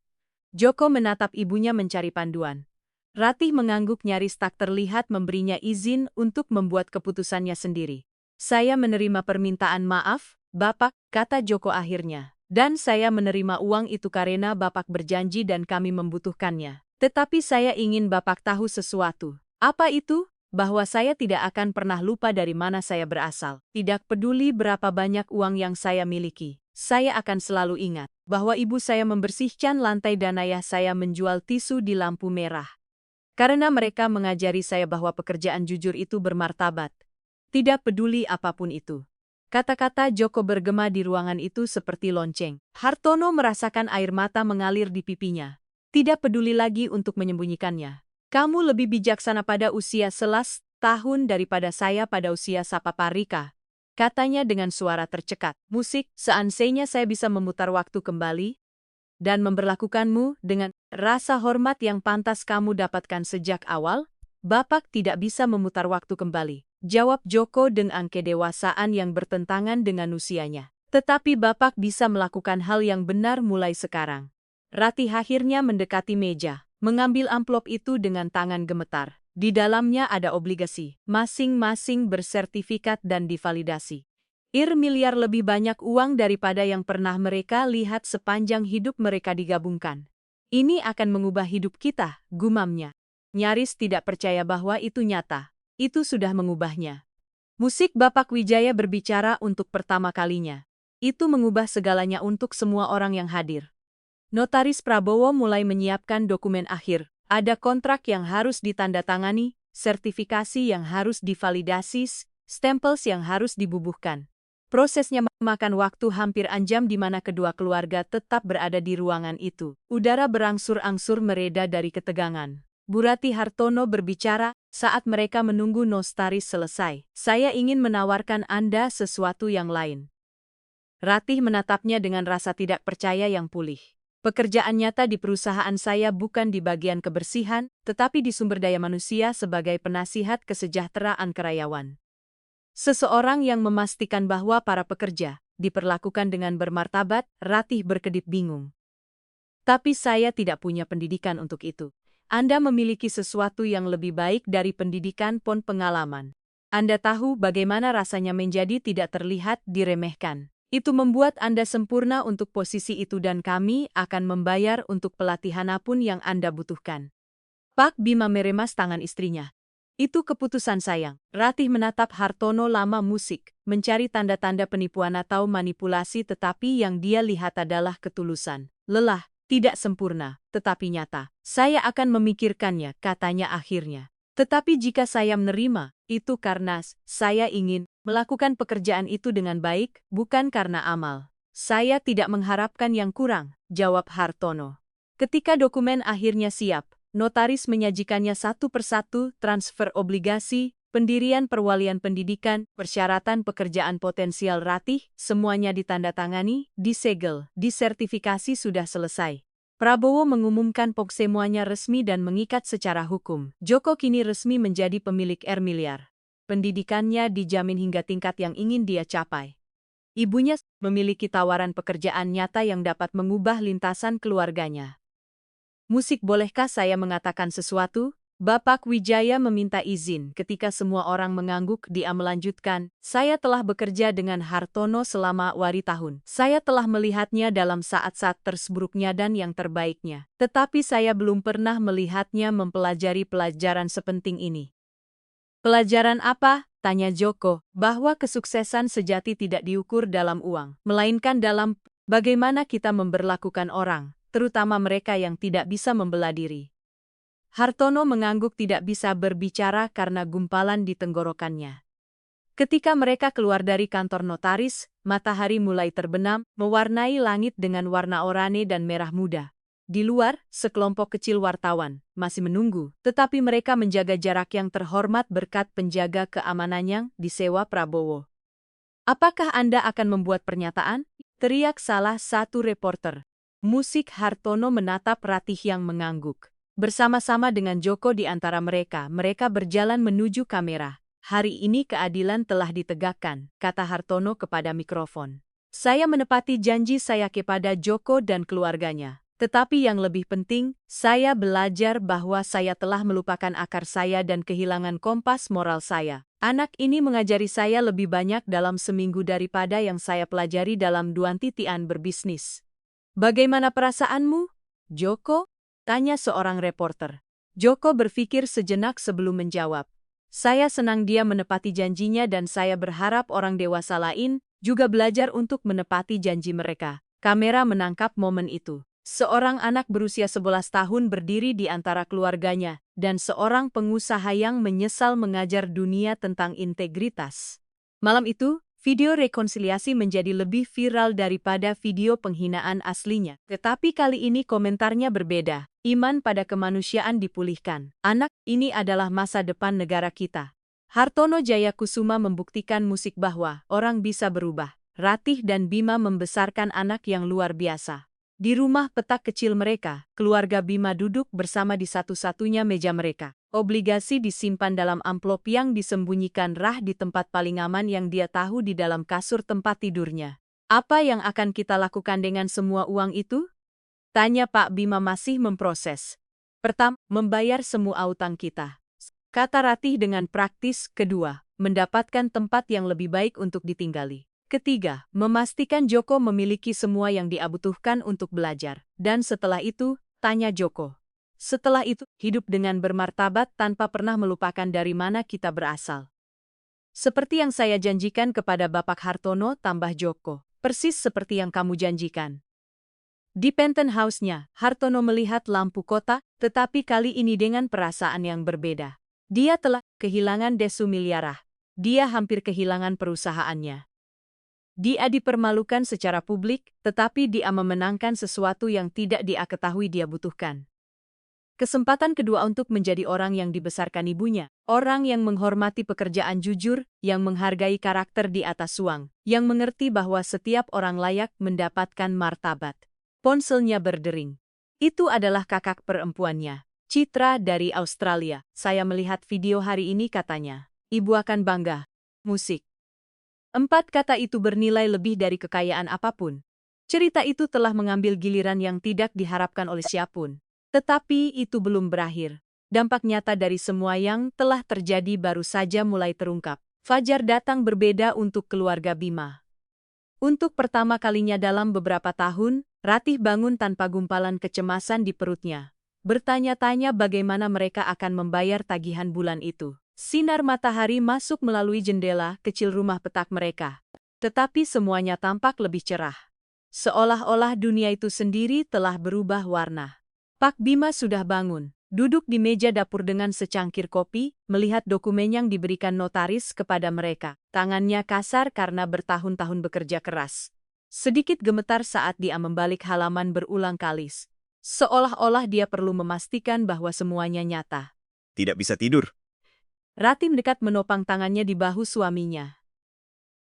Joko menatap ibunya mencari panduan. Ratih mengangguk nyaris tak terlihat memberinya izin untuk membuat keputusannya sendiri. Saya menerima permintaan maaf, Bapak, kata Joko akhirnya. Dan saya menerima uang itu karena Bapak berjanji dan kami membutuhkannya. Tetapi saya ingin Bapak tahu sesuatu. Apa itu? Bahwa saya tidak akan pernah lupa dari mana saya berasal. Tidak peduli berapa banyak uang yang saya miliki. Saya akan selalu ingat bahwa ibu saya membersihkan lantai dan ayah saya menjual tisu di lampu merah. Karena mereka mengajari saya bahwa pekerjaan jujur itu bermartabat. Tidak peduli apapun itu. Kata-kata Joko bergema di ruangan itu seperti lonceng. Hartono merasakan air mata mengalir di pipinya. Tidak peduli lagi untuk menyembunyikannya. Kamu lebih bijaksana pada usia 11 tahun daripada saya pada usia Sapaparika, katanya dengan suara tercekat. Musik, seandainya saya bisa memutar waktu kembali dan memperlakukanmu dengan rasa hormat yang pantas kamu dapatkan sejak awal, Bapak tidak bisa memutar waktu kembali, jawab Joko dengan kedewasaan yang bertentangan dengan usianya. Tetapi Bapak bisa melakukan hal yang benar mulai sekarang. Ratih akhirnya mendekati meja, mengambil amplop itu dengan tangan gemetar. Di dalamnya ada obligasi, masing-masing bersertifikat dan divalidasi. Miliar lebih banyak uang daripada yang pernah mereka lihat sepanjang hidup mereka digabungkan. Ini akan mengubah hidup kita, gumamnya. Nyaris tidak percaya bahwa itu nyata. Itu sudah mengubahnya. Musik Bapak Wijaya berbicara untuk pertama kalinya. Itu mengubah segalanya untuk semua orang yang hadir. Notaris Prabowo mulai menyiapkan dokumen akhir. Ada kontrak yang harus ditandatangani, sertifikasi yang harus divalidasi, stempels yang harus dibubuhkan. Prosesnya memakan waktu hampir jam di mana kedua keluarga tetap berada di ruangan itu. Udara berangsur-angsur mereda dari ketegangan. Bu Ratih Hartono berbicara saat mereka menunggu notaris selesai. Saya ingin menawarkan Anda sesuatu yang lain. Ratih menatapnya dengan rasa tidak percaya yang pulih. Pekerjaan nyata di perusahaan saya bukan di bagian kebersihan, tetapi di sumber daya manusia sebagai penasihat kesejahteraan karyawan. Seseorang yang memastikan bahwa para pekerja diperlakukan dengan bermartabat. Ratih berkedip bingung. Tapi saya tidak punya pendidikan untuk itu. Anda memiliki sesuatu yang lebih baik dari pendidikan pun pengalaman. Anda tahu bagaimana rasanya menjadi tidak terlihat diremehkan. Itu membuat Anda sempurna untuk posisi itu dan kami akan membayar untuk pelatihan apapun yang Anda butuhkan. Pak Bima meremas tangan istrinya. Itu keputusan sayang. Ratih menatap Hartono lama musik, mencari tanda-tanda penipuan atau manipulasi tetapi yang dia lihat adalah ketulusan. Lelah, tidak sempurna, tetapi nyata. Saya akan memikirkannya, katanya akhirnya. Tetapi jika saya menerima, itu karena saya ingin melakukan pekerjaan itu dengan baik, bukan karena amal. Saya tidak mengharapkan yang kurang, jawab Hartono. Ketika dokumen akhirnya siap, notaris menyajikannya satu persatu, transfer obligasi, pendirian perwalian pendidikan, persyaratan pekerjaan potensial Ratih, semuanya ditandatangani, disegel, disertifikasi sudah selesai. Prabowo mengumumkan semuanya resmi dan mengikat secara hukum. Joko kini resmi menjadi pemilik R miliar. Pendidikannya dijamin hingga tingkat yang ingin dia capai. Ibunya memiliki tawaran pekerjaan nyata yang dapat mengubah lintasan keluarganya. Musik, bolehkah saya mengatakan sesuatu? Bapak Wijaya meminta izin. Ketika semua orang mengangguk, dia melanjutkan, saya telah bekerja dengan Hartono selama tahun. Saya telah melihatnya dalam saat-saat terburuknya dan yang terbaiknya. Tetapi saya belum pernah melihatnya mempelajari pelajaran sepenting ini. Pelajaran apa? Tanya Joko, bahwa kesuksesan sejati tidak diukur dalam uang, melainkan dalam bagaimana kita memperlakukan orang, terutama mereka yang tidak bisa membela diri. Hartono mengangguk, tidak bisa berbicara karena gumpalan di tenggorokannya. Ketika mereka keluar dari kantor notaris, matahari mulai terbenam, mewarnai langit dengan warna oranye dan merah muda. Di luar, sekelompok kecil wartawan masih menunggu, tetapi mereka menjaga jarak yang terhormat berkat penjaga keamanan yang disewa Prabowo. Apakah Anda akan membuat pernyataan? Teriak salah satu reporter. Musik, Hartono menatap Ratih yang mengangguk. Bersama-sama dengan Joko di antara mereka berjalan menuju kamera. Hari ini keadilan telah ditegakkan, kata Hartono kepada mikrofon. Saya menepati janji saya kepada Joko dan keluarganya. Tetapi yang lebih penting, saya belajar bahwa saya telah melupakan akar saya dan kehilangan kompas moral saya. Anak ini mengajari saya lebih banyak dalam seminggu daripada yang saya pelajari dalam 2 tahun berbisnis. Bagaimana perasaanmu, Joko? Tanya seorang reporter. Joko berpikir sejenak sebelum menjawab. Saya senang dia menepati janjinya dan saya berharap orang dewasa lain juga belajar untuk menepati janji mereka. Kamera menangkap momen itu. Seorang anak berusia 11 tahun berdiri di antara keluarganya, dan seorang pengusaha yang menyesal mengajar dunia tentang integritas. Malam itu, video rekonsiliasi menjadi lebih viral daripada video penghinaan aslinya. Tetapi kali ini komentarnya berbeda. Iman pada kemanusiaan dipulihkan. Anak, ini adalah masa depan negara kita. Hartono Jayakusuma membuktikan musik bahwa orang bisa berubah. Ratih dan Bima membesarkan anak yang luar biasa. Di rumah petak kecil mereka, keluarga Bima duduk bersama di satu-satunya meja mereka. Obligasi disimpan dalam amplop yang disembunyikan Rah di tempat paling aman yang dia tahu, di dalam kasur tempat tidurnya. Apa yang akan kita lakukan dengan semua uang itu? Tanya Pak Bima masih memproses. Pertama, membayar semua utang kita. Kata Ratih dengan praktis. Kedua, mendapatkan tempat yang lebih baik untuk ditinggali. Ketiga, memastikan Joko memiliki semua yang dia butuhkan untuk belajar. Dan setelah itu, tanya Joko. Setelah itu, hidup dengan bermartabat tanpa pernah melupakan dari mana kita berasal. Seperti yang saya janjikan kepada Bapak Hartono, tambah Joko. Persis seperti yang kamu janjikan. Di penthouse-nya, Hartono melihat lampu kota, tetapi kali ini dengan perasaan yang berbeda. Dia telah kehilangan desu miliarah. Dia hampir kehilangan perusahaannya. Dia dipermalukan secara publik, tetapi dia memenangkan sesuatu yang tidak dia ketahui dia butuhkan. Kesempatan kedua untuk menjadi orang yang dibesarkan ibunya, orang yang menghormati pekerjaan jujur, yang menghargai karakter di atas uang, yang mengerti bahwa setiap orang layak mendapatkan martabat. Ponselnya berdering. Itu adalah kakak perempuannya, Citra dari Australia. Saya melihat video hari ini, katanya. Ibu akan bangga. Musik. 4 kata itu bernilai lebih dari kekayaan apapun. Cerita itu telah mengambil giliran yang tidak diharapkan oleh siapapun. Tetapi itu belum berakhir. Dampak nyata dari semua yang telah terjadi baru saja mulai terungkap. Fajar datang berbeda untuk keluarga Bima. Untuk pertama kalinya dalam beberapa tahun, Ratih bangun tanpa gumpalan kecemasan di perutnya. Bertanya-tanya bagaimana mereka akan membayar tagihan bulan itu. Sinar matahari masuk melalui jendela kecil rumah petak mereka. Tetapi semuanya tampak lebih cerah. Seolah-olah dunia itu sendiri telah berubah warna. Pak Bima sudah bangun, duduk di meja dapur dengan secangkir kopi, melihat dokumen yang diberikan notaris kepada mereka. Tangannya kasar karena bertahun-tahun bekerja keras. Sedikit gemetar saat dia membalik halaman berulang kali. Seolah-olah dia perlu memastikan bahwa semuanya nyata. Tidak bisa tidur. Ratih mendekat menopang tangannya di bahu suaminya.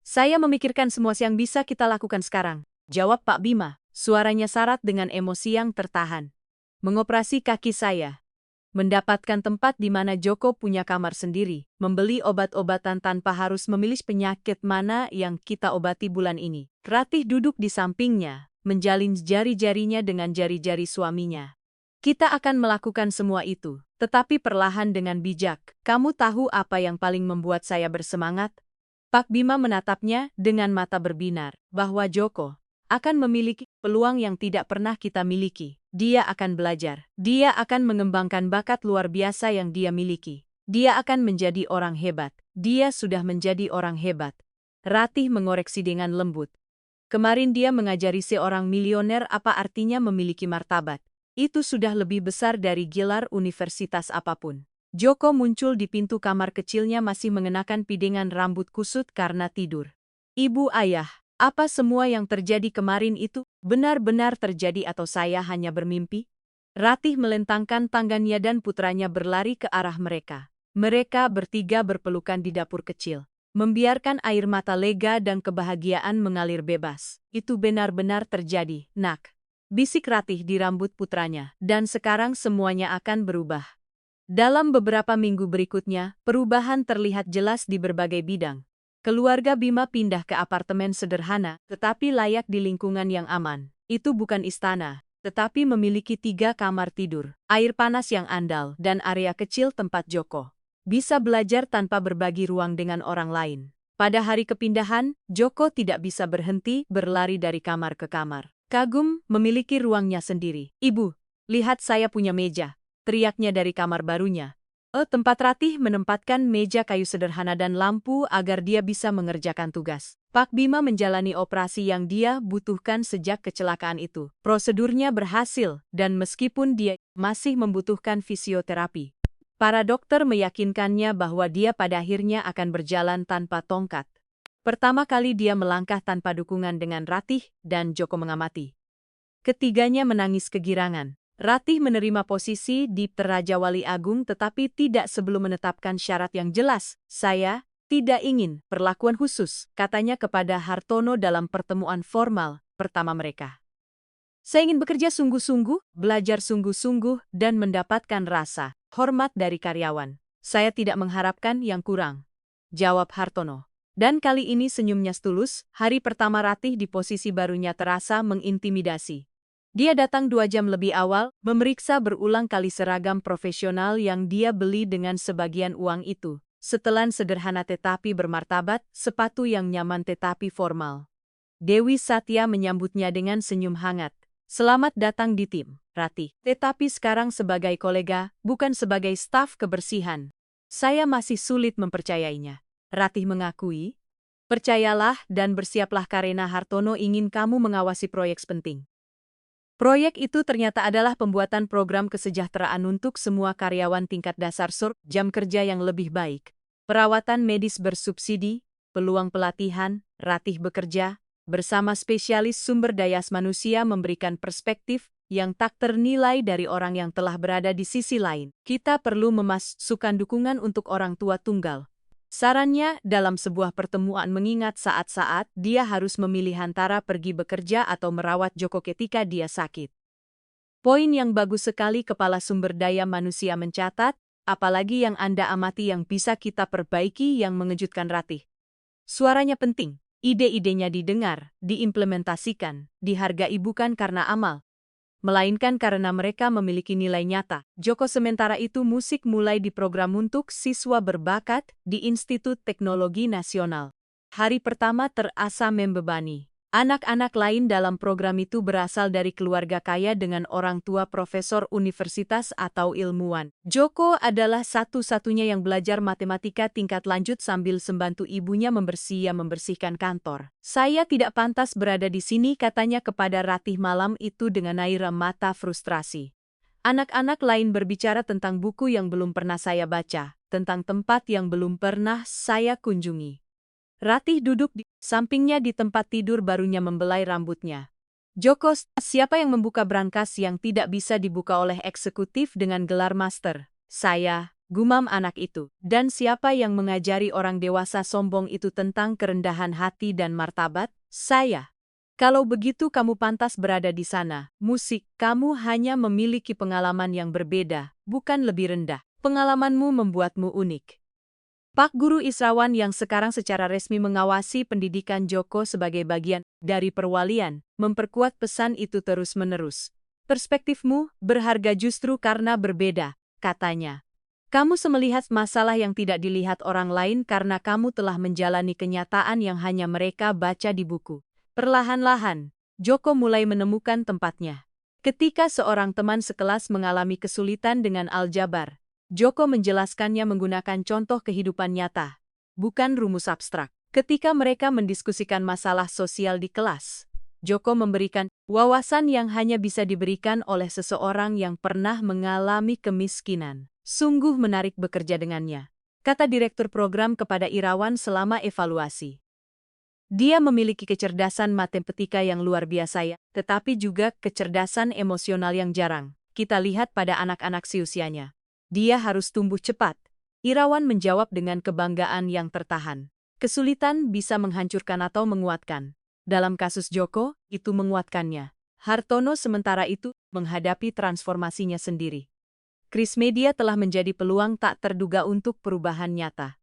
Saya memikirkan semua yang bisa kita lakukan sekarang, jawab Pak Bima, suaranya syarat dengan emosi yang tertahan. Mengoperasi kaki saya. Mendapatkan tempat di mana Joko punya kamar sendiri, membeli obat-obatan tanpa harus memilih penyakit mana yang kita obati bulan ini. Ratih duduk di sampingnya, menjalin jari-jarinya dengan jari-jari suaminya. Kita akan melakukan semua itu, tetapi perlahan dengan bijak. Kamu tahu apa yang paling membuat saya bersemangat? Pak Bima menatapnya dengan mata berbinar, bahwa Joko akan memiliki peluang yang tidak pernah kita miliki. Dia akan belajar. Dia akan mengembangkan bakat luar biasa yang dia miliki. Dia akan menjadi orang hebat. Dia sudah menjadi orang hebat. Ratih mengoreksi dengan lembut. Kemarin dia mengajari seorang milioner apa artinya memiliki martabat. Itu sudah lebih besar dari gelar universitas apapun. Joko muncul di pintu kamar kecilnya masih mengenakan pidengan rambut kusut karena tidur. Ibu, ayah. Apa semua yang terjadi kemarin itu benar-benar terjadi atau saya hanya bermimpi? Ratih melentangkan tangannya dan putranya berlari ke arah mereka. Mereka bertiga berpelukan di dapur kecil, membiarkan air mata lega dan kebahagiaan mengalir bebas. Itu benar-benar terjadi, nak. Bisik Ratih di rambut putranya, dan sekarang semuanya akan berubah. Dalam beberapa minggu berikutnya, perubahan terlihat jelas di berbagai bidang. Keluarga Bima pindah ke apartemen sederhana, tetapi layak di lingkungan yang aman. Itu bukan istana, tetapi memiliki 3 kamar tidur, air panas yang andal, dan area kecil tempat Joko bisa belajar tanpa berbagi ruang dengan orang lain. Pada hari kepindahan, Joko tidak bisa berhenti berlari dari kamar ke kamar. Kagum memiliki ruangnya sendiri. Ibu, lihat saya punya meja, teriaknya dari kamar barunya. Tempat Ratih menempatkan meja kayu sederhana dan lampu agar dia bisa mengerjakan tugas. Pak Bima menjalani operasi yang dia butuhkan sejak kecelakaan itu. Prosedurnya berhasil, dan meskipun dia masih membutuhkan fisioterapi, para dokter meyakinkannya bahwa dia pada akhirnya akan berjalan tanpa tongkat. Pertama kali dia melangkah tanpa dukungan dengan Ratih, dan Joko mengamati. Ketiganya menangis kegirangan. Ratih menerima posisi di Raja Wali Agung tetapi tidak sebelum menetapkan syarat yang jelas. Saya tidak ingin perlakuan khusus, katanya kepada Hartono dalam pertemuan formal pertama mereka. Saya ingin bekerja sungguh-sungguh, belajar sungguh-sungguh, dan mendapatkan rasa hormat dari karyawan. Saya tidak mengharapkan yang kurang, jawab Hartono. Dan kali ini senyumnya tulus. Hari pertama Ratih di posisi barunya terasa mengintimidasi. Dia datang 2 jam lebih awal, memeriksa berulang kali seragam profesional yang dia beli dengan sebagian uang itu. Setelan sederhana tetapi bermartabat, sepatu yang nyaman tetapi formal. Dewi Satya menyambutnya dengan senyum hangat. Selamat datang di tim, Ratih. Tetapi sekarang sebagai kolega, bukan sebagai staf kebersihan. Saya masih sulit mempercayainya. Ratih mengakui. Percayalah dan bersiaplah karena Hartono ingin kamu mengawasi proyek penting. Proyek itu ternyata adalah pembuatan program kesejahteraan untuk semua karyawan tingkat dasar jam kerja yang lebih baik, perawatan medis bersubsidi, peluang pelatihan, Ratih bekerja, bersama spesialis sumber daya manusia memberikan perspektif yang tak ternilai dari orang yang telah berada di sisi lain. Kita perlu memasukkan dukungan untuk orang tua tunggal. Sarannya dalam sebuah pertemuan mengingat saat-saat dia harus memilih antara pergi bekerja atau merawat Joko ketika dia sakit. Poin yang bagus sekali kepala sumber daya manusia mencatat, apalagi yang Anda amati yang bisa kita perbaiki yang mengejutkan Ratih. Suaranya penting, ide-idenya didengar, diimplementasikan, dihargai bukan karena amal, melainkan karena mereka memiliki nilai nyata. Joko sementara itu musik mulai diprogram untuk siswa berbakat di Institut Teknologi Nasional. Hari pertama terasa membebani. Anak-anak lain dalam program itu berasal dari keluarga kaya dengan orang tua profesor universitas atau ilmuwan. Joko adalah satu-satunya yang belajar matematika tingkat lanjut sambil membantu ibunya membersihkan kantor. Saya tidak pantas berada di sini, katanya kepada Ratih malam itu dengan air mata frustrasi. Anak-anak lain berbicara tentang buku yang belum pernah saya baca, tentang tempat yang belum pernah saya kunjungi. Ratih duduk di sampingnya di tempat tidur barunya membelai rambutnya. Joko, siapa yang membuka brankas yang tidak bisa dibuka oleh eksekutif dengan gelar master? Saya, gumam anak itu. Dan siapa yang mengajari orang dewasa sombong itu tentang kerendahan hati dan martabat? Saya. Kalau begitu kamu pantas berada di sana. Musik, kamu hanya memiliki pengalaman yang berbeda, bukan lebih rendah. Pengalamanmu membuatmu unik. Pak Guru Israwan yang sekarang secara resmi mengawasi pendidikan Joko sebagai bagian dari perwalian, memperkuat pesan itu terus-menerus. Perspektifmu berharga justru karena berbeda, katanya. Kamu semelihat masalah yang tidak dilihat orang lain karena kamu telah menjalani kenyataan yang hanya mereka baca di buku. Perlahan-lahan, Joko mulai menemukan tempatnya. Ketika seorang teman sekelas mengalami kesulitan dengan aljabar, Joko menjelaskannya menggunakan contoh kehidupan nyata, bukan rumus abstrak. Ketika mereka mendiskusikan masalah sosial di kelas, Joko memberikan wawasan yang hanya bisa diberikan oleh seseorang yang pernah mengalami kemiskinan. Sungguh menarik bekerja dengannya, kata direktur program kepada Irawan selama evaluasi. Dia memiliki kecerdasan matematika yang luar biasa, tetapi juga kecerdasan emosional yang jarang kita lihat pada anak-anak seusianya. Dia harus tumbuh cepat. Irawan menjawab dengan kebanggaan yang tertahan. Kesulitan bisa menghancurkan atau menguatkan. Dalam kasus Joko, itu menguatkannya. Hartono sementara itu menghadapi transformasinya sendiri. Kris media telah menjadi peluang tak terduga untuk perubahan nyata.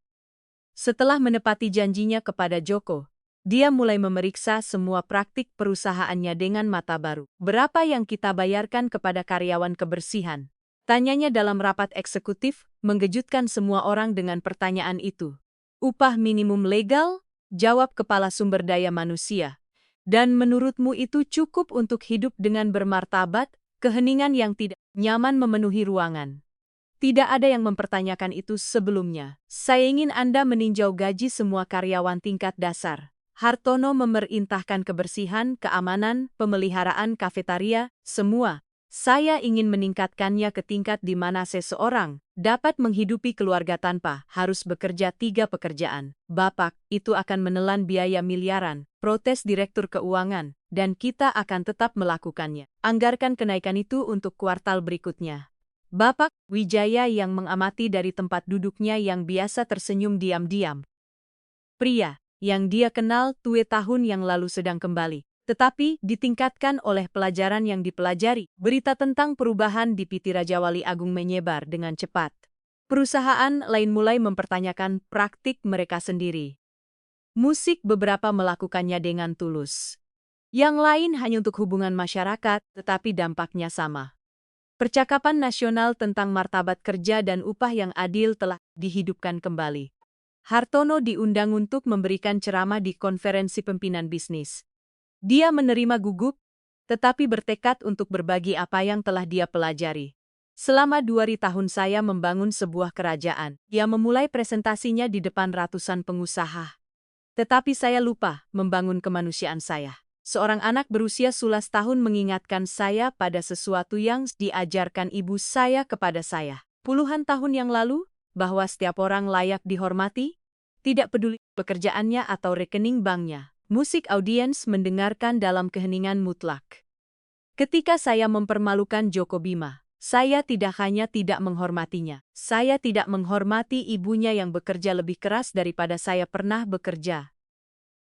Setelah menepati janjinya kepada Joko, dia mulai memeriksa semua praktik perusahaannya dengan mata baru. Berapa yang kita bayarkan kepada karyawan kebersihan? Tanyanya dalam rapat eksekutif, mengejutkan semua orang dengan pertanyaan itu. Upah minimum legal? Jawab kepala sumber daya manusia. Dan menurutmu itu cukup untuk hidup dengan bermartabat? Keheningan yang tidak nyaman memenuhi ruangan. Tidak ada yang mempertanyakan itu sebelumnya. Saya ingin Anda meninjau gaji semua karyawan tingkat dasar. Hartono memerintahkan kebersihan, keamanan, pemeliharaan kafetaria, semua. Saya ingin meningkatkannya ke tingkat di mana seseorang dapat menghidupi keluarga tanpa harus bekerja 3 pekerjaan. Bapak, itu akan menelan biaya miliaran, protes Direktur Keuangan, dan kita akan tetap melakukannya. Anggarkan kenaikan itu untuk kuartal berikutnya. Bapak, Wijaya yang mengamati dari tempat duduknya yang biasa tersenyum diam-diam. Pria yang dia kenal 2 tahun yang lalu sedang kembali. Tetapi ditingkatkan oleh pelajaran yang dipelajari. Berita tentang perubahan di PT Raja Wali Agung menyebar dengan cepat. Perusahaan lain mulai mempertanyakan praktik mereka sendiri. Musik beberapa melakukannya dengan tulus. Yang lain hanya untuk hubungan masyarakat, tetapi dampaknya sama. Percakapan nasional tentang martabat kerja dan upah yang adil telah dihidupkan kembali. Hartono diundang untuk memberikan ceramah di konferensi pimpinan bisnis. Dia menerima gugup, tetapi bertekad untuk berbagi apa yang telah dia pelajari. Selama 2 tahun saya membangun sebuah kerajaan. Ia memulai presentasinya di depan ratusan pengusaha. Tetapi saya lupa membangun kemanusiaan saya. Seorang anak berusia 11 tahun mengingatkan saya pada sesuatu yang diajarkan ibu saya kepada saya. Puluhan tahun yang lalu, bahwa setiap orang layak dihormati, tidak peduli pekerjaannya atau rekening banknya. Musik audiens mendengarkan dalam keheningan mutlak. Ketika saya mempermalukan Joko Bima, saya tidak hanya tidak menghormatinya. Saya tidak menghormati ibunya yang bekerja lebih keras daripada saya pernah bekerja.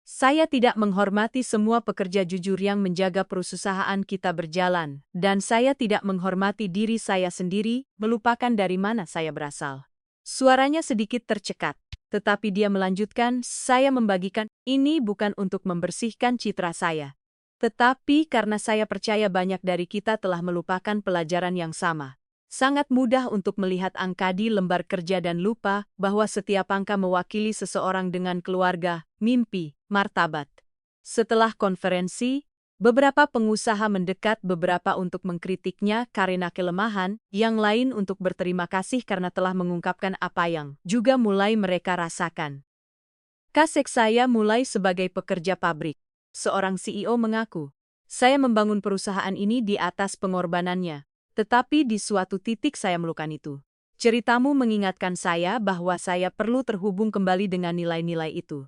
Saya tidak menghormati semua pekerja jujur yang menjaga perusahaan kita berjalan. Dan saya tidak menghormati diri saya sendiri, melupakan dari mana saya berasal. Suaranya sedikit tercekat. Tetapi dia melanjutkan, saya membagikan ini bukan untuk membersihkan citra saya. Tetapi karena saya percaya banyak dari kita telah melupakan pelajaran yang sama. Sangat mudah untuk melihat angka di lembar kerja dan lupa bahwa setiap angka mewakili seseorang dengan keluarga, mimpi, martabat. Setelah konferensi, beberapa pengusaha mendekat beberapa untuk mengkritiknya karena kelemahan, yang lain untuk berterima kasih karena telah mengungkapkan apa yang juga mulai mereka rasakan. Kasek saya mulai sebagai pekerja pabrik. Seorang CEO mengaku, saya membangun perusahaan ini di atas pengorbanannya, tetapi di suatu titik saya melukan itu. Ceritamu mengingatkan saya bahwa saya perlu terhubung kembali dengan nilai-nilai itu.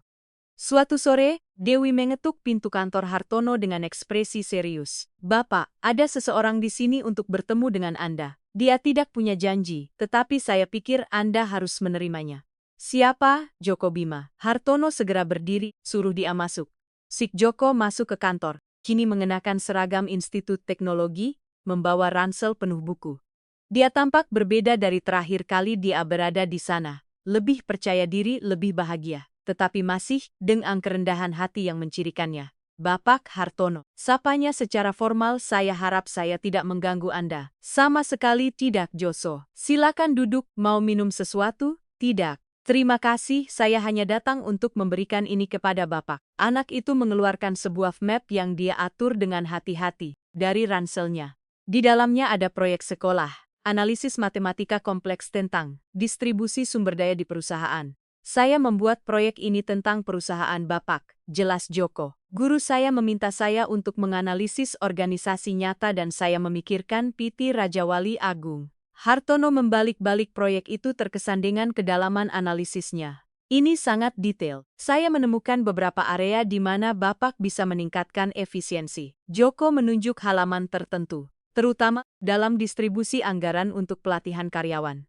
Suatu sore, Dewi mengetuk pintu kantor Hartono dengan ekspresi serius. "Bapak, ada seseorang di sini untuk bertemu dengan Anda. Dia tidak punya janji, tetapi saya pikir Anda harus menerimanya." "Siapa?" Joko Bima. Hartono segera berdiri, suruh dia masuk. Sik Joko masuk ke kantor, kini mengenakan seragam Institut Teknologi, membawa ransel penuh buku. Dia tampak berbeda dari terakhir kali dia berada di sana. Lebih percaya diri, lebih bahagia. Tetapi masih dengan kerendahan hati yang mencirikannya. "Bapak Hartono," sapanya secara formal, "saya harap saya tidak mengganggu Anda." "Sama sekali tidak, Joso. Silakan duduk, mau minum sesuatu?" "Tidak. Terima kasih, saya hanya datang untuk memberikan ini kepada Bapak." Anak itu mengeluarkan sebuah map yang dia atur dengan hati-hati dari ranselnya. Di dalamnya ada proyek sekolah, analisis matematika kompleks tentang distribusi sumber daya di perusahaan. "Saya membuat proyek ini tentang perusahaan Bapak," jelas Joko. "Guru saya meminta saya untuk menganalisis organisasi nyata dan saya memikirkan PT Raja Wali Agung." Hartono membalik-balik proyek itu terkesan dengan kedalaman analisisnya. "Ini sangat detail. Saya menemukan beberapa area di mana Bapak bisa meningkatkan efisiensi." Joko menunjuk halaman tertentu, terutama dalam distribusi anggaran untuk pelatihan karyawan.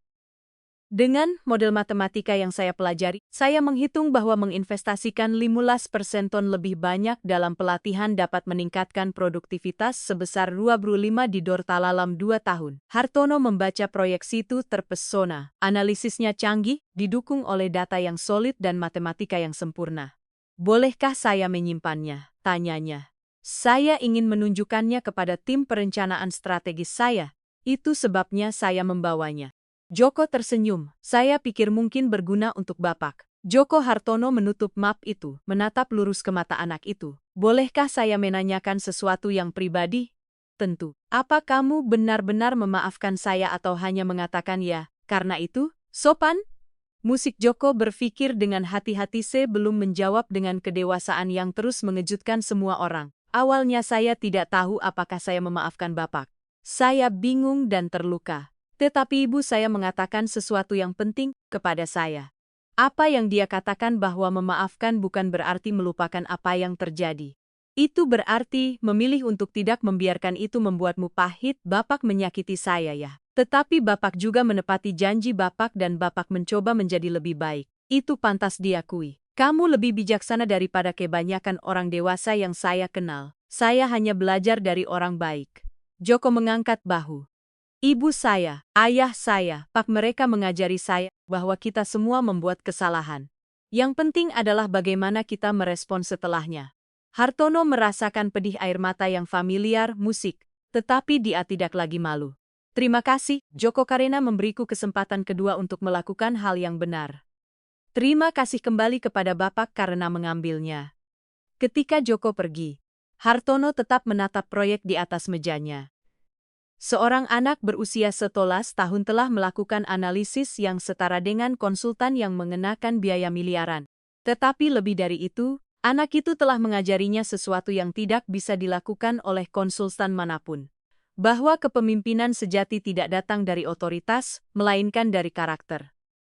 "Dengan model matematika yang saya pelajari, saya menghitung bahwa menginvestasikan 15% ton lebih banyak dalam pelatihan dapat meningkatkan produktivitas sebesar 25 di dalam 2 tahun. Hartono membaca proyeksi itu terpesona. Analisisnya canggih, didukung oleh data yang solid dan matematika yang sempurna. "Bolehkah saya menyimpannya?" tanyanya. "Saya ingin menunjukkannya kepada tim perencanaan strategis saya. Itu sebabnya saya membawanya." Joko tersenyum. "Saya pikir mungkin berguna untuk Bapak." Joko Hartono menutup map itu, menatap lurus ke mata anak itu. "Bolehkah saya menanyakan sesuatu yang pribadi?" "Tentu. Apa kamu benar-benar memaafkan saya atau hanya mengatakan ya, karena itu, sopan?" Musik Joko berpikir dengan hati-hati sebelum menjawab dengan kedewasaan yang terus mengejutkan semua orang. "Awalnya saya tidak tahu apakah saya memaafkan Bapak. Saya bingung dan terluka. Tetapi ibu saya mengatakan sesuatu yang penting kepada saya. Apa yang dia katakan bahwa memaafkan bukan berarti melupakan apa yang terjadi. Itu berarti memilih untuk tidak membiarkan itu membuatmu pahit." "Bapak menyakiti saya ya. Tetapi Bapak juga menepati janji Bapak dan Bapak mencoba menjadi lebih baik. Itu pantas diakui. Kamu lebih bijaksana daripada kebanyakan orang dewasa yang saya kenal. Saya hanya belajar dari orang baik." Joko mengangkat bahu. "Ibu saya, ayah saya, Pak, mereka mengajari saya bahwa kita semua membuat kesalahan. Yang penting adalah bagaimana kita merespon setelahnya." Hartono merasakan pedih air mata yang familiar musik, tetapi dia tidak lagi malu. "Terima kasih, Joko, karena memberiku kesempatan kedua untuk melakukan hal yang benar. Terima kasih kembali kepada Bapak karena mengambilnya." Ketika Joko pergi, Hartono tetap menatap proyek di atas mejanya. Seorang anak berusia 11 tahun telah melakukan analisis yang setara dengan konsultan yang mengenakan biaya miliaran. Tetapi lebih dari itu, anak itu telah mengajarinya sesuatu yang tidak bisa dilakukan oleh konsultan manapun. Bahwa kepemimpinan sejati tidak datang dari otoritas, melainkan dari karakter.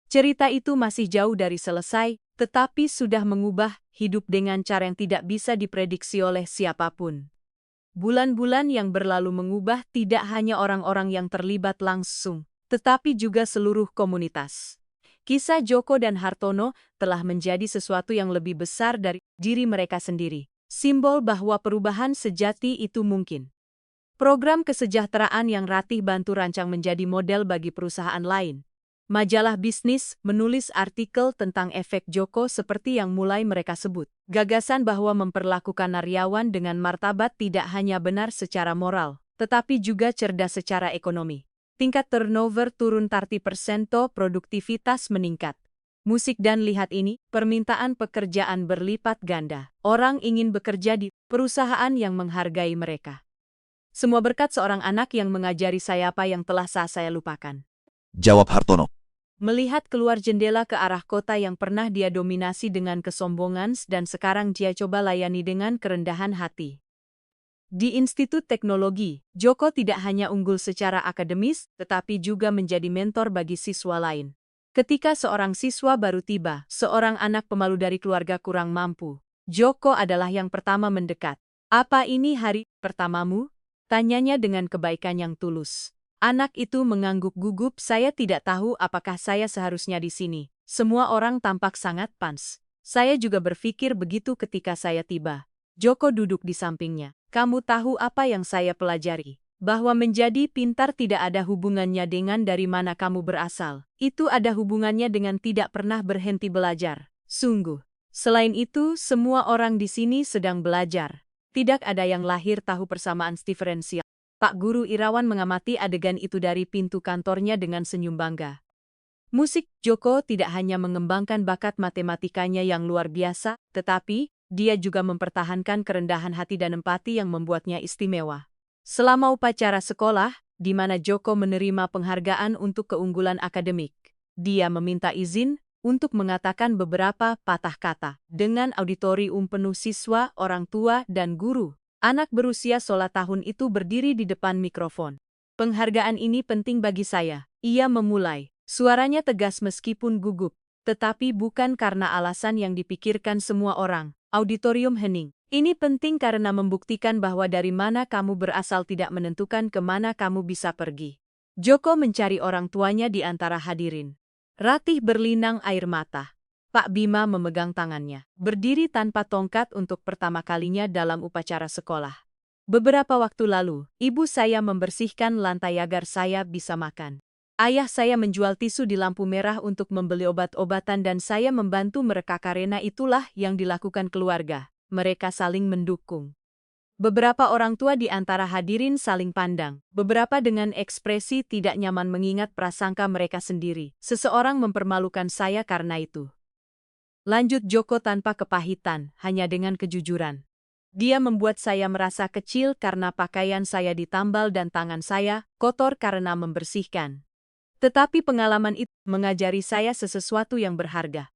Cerita itu masih jauh dari selesai, tetapi sudah mengubah hidup dengan cara yang tidak bisa diprediksi oleh siapapun. Bulan-bulan yang berlalu mengubah tidak hanya orang-orang yang terlibat langsung, tetapi juga seluruh komunitas. Kisah Joko dan Hartono telah menjadi sesuatu yang lebih besar dari diri mereka sendiri, simbol bahwa perubahan sejati itu mungkin. Program kesejahteraan yang Ratih bantu rancang menjadi model bagi perusahaan lain. Majalah bisnis menulis artikel tentang efek Joko seperti yang mulai mereka sebut. Gagasan bahwa memperlakukan karyawan dengan martabat tidak hanya benar secara moral, tetapi juga cerdas secara ekonomi. Tingkat turnover turun 30%, produktivitas meningkat. Musik dan lihat ini, permintaan pekerjaan berlipat ganda. Orang ingin bekerja di perusahaan yang menghargai mereka. Semua berkat seorang anak yang mengajari saya apa yang telah saya lupakan. Jawab Hartono. Melihat keluar jendela ke arah kota yang pernah dia dominasi dengan kesombongan dan sekarang dia coba layani dengan kerendahan hati. Di Institut Teknologi, Joko tidak hanya unggul secara akademis, tetapi juga menjadi mentor bagi siswa lain. Ketika seorang siswa baru tiba, seorang anak pemalu dari keluarga kurang mampu, Joko adalah yang pertama mendekat. "Apa ini hari pertamamu?" tanyanya dengan kebaikan yang tulus. Anak itu mengangguk gugup, "Saya tidak tahu apakah saya seharusnya di sini. Semua orang tampak sangat pans. Saya juga berpikir begitu ketika saya tiba." Joko duduk di sampingnya. "Kamu tahu apa yang saya pelajari? Bahwa menjadi pintar tidak ada hubungannya dengan dari mana kamu berasal. Itu ada hubungannya dengan tidak pernah berhenti belajar. Sungguh. Selain itu, semua orang di sini sedang belajar. Tidak ada yang lahir tahu persamaan diferensial." Pak Guru Irawan mengamati adegan itu dari pintu kantornya dengan senyum bangga. Musik Joko tidak hanya mengembangkan bakat matematikanya yang luar biasa, tetapi dia juga mempertahankan kerendahan hati dan empati yang membuatnya istimewa. Selama upacara sekolah, di mana Joko menerima penghargaan untuk keunggulan akademik, dia meminta izin untuk mengatakan beberapa patah kata. Dengan auditorium penuh siswa, orang tua, dan guru, anak berusia 11 tahun itu berdiri di depan mikrofon. "Penghargaan ini penting bagi saya," ia memulai. Suaranya tegas meskipun gugup, tetapi bukan karena alasan yang dipikirkan semua orang. Auditorium hening. "Ini penting karena membuktikan bahwa dari mana kamu berasal tidak menentukan kemana kamu bisa pergi." Joko mencari orang tuanya di antara hadirin. Ratih berlinang air mata. Pak Bima memegang tangannya, berdiri tanpa tongkat untuk pertama kalinya dalam upacara sekolah. "Beberapa waktu lalu, ibu saya membersihkan lantai agar saya bisa makan. Ayah saya menjual tisu di lampu merah untuk membeli obat-obatan dan saya membantu mereka karena itulah yang dilakukan keluarga." Mereka saling mendukung. Beberapa orang tua di antara hadirin saling pandang, beberapa dengan ekspresi tidak nyaman mengingat prasangka mereka sendiri. "Seseorang mempermalukan saya karena itu," lanjut Joko tanpa kepahitan, hanya dengan kejujuran. "Dia membuat saya merasa kecil karena pakaian saya ditambal dan tangan saya kotor karena membersihkan. Tetapi pengalaman itu mengajari saya sesuatu yang berharga."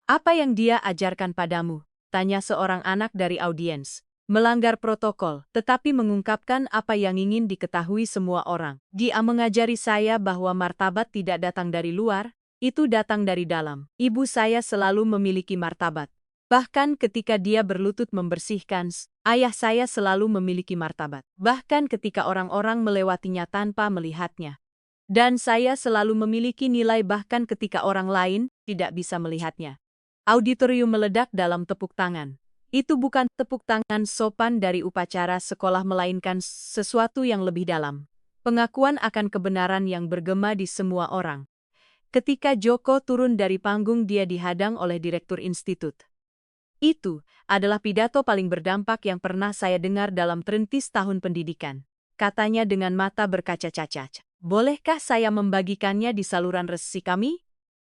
"Apa yang dia ajarkan padamu?" tanya seorang anak dari audiens. "Melanggar protokol, tetapi mengungkapkan apa yang ingin diketahui semua orang. Dia mengajari saya bahwa martabat tidak datang dari luar, itu datang dari dalam. Ibu saya selalu memiliki martabat. Bahkan ketika dia berlutut membersihkan, ayah saya selalu memiliki martabat. Bahkan ketika orang-orang melewatinya tanpa melihatnya. Dan saya selalu memiliki nilai bahkan ketika orang lain tidak bisa melihatnya." Auditorium meledak dalam tepuk tangan. Itu bukan tepuk tangan sopan dari upacara sekolah melainkan sesuatu yang lebih dalam. Pengakuan akan kebenaran yang bergema di semua orang. Ketika Joko turun dari panggung dia dihadang oleh direktur institut. "Itu adalah pidato paling berdampak yang pernah saya dengar dalam 30 tahun pendidikan," katanya dengan mata berkaca-kaca. "Bolehkah saya membagikannya di saluran resmi kami?"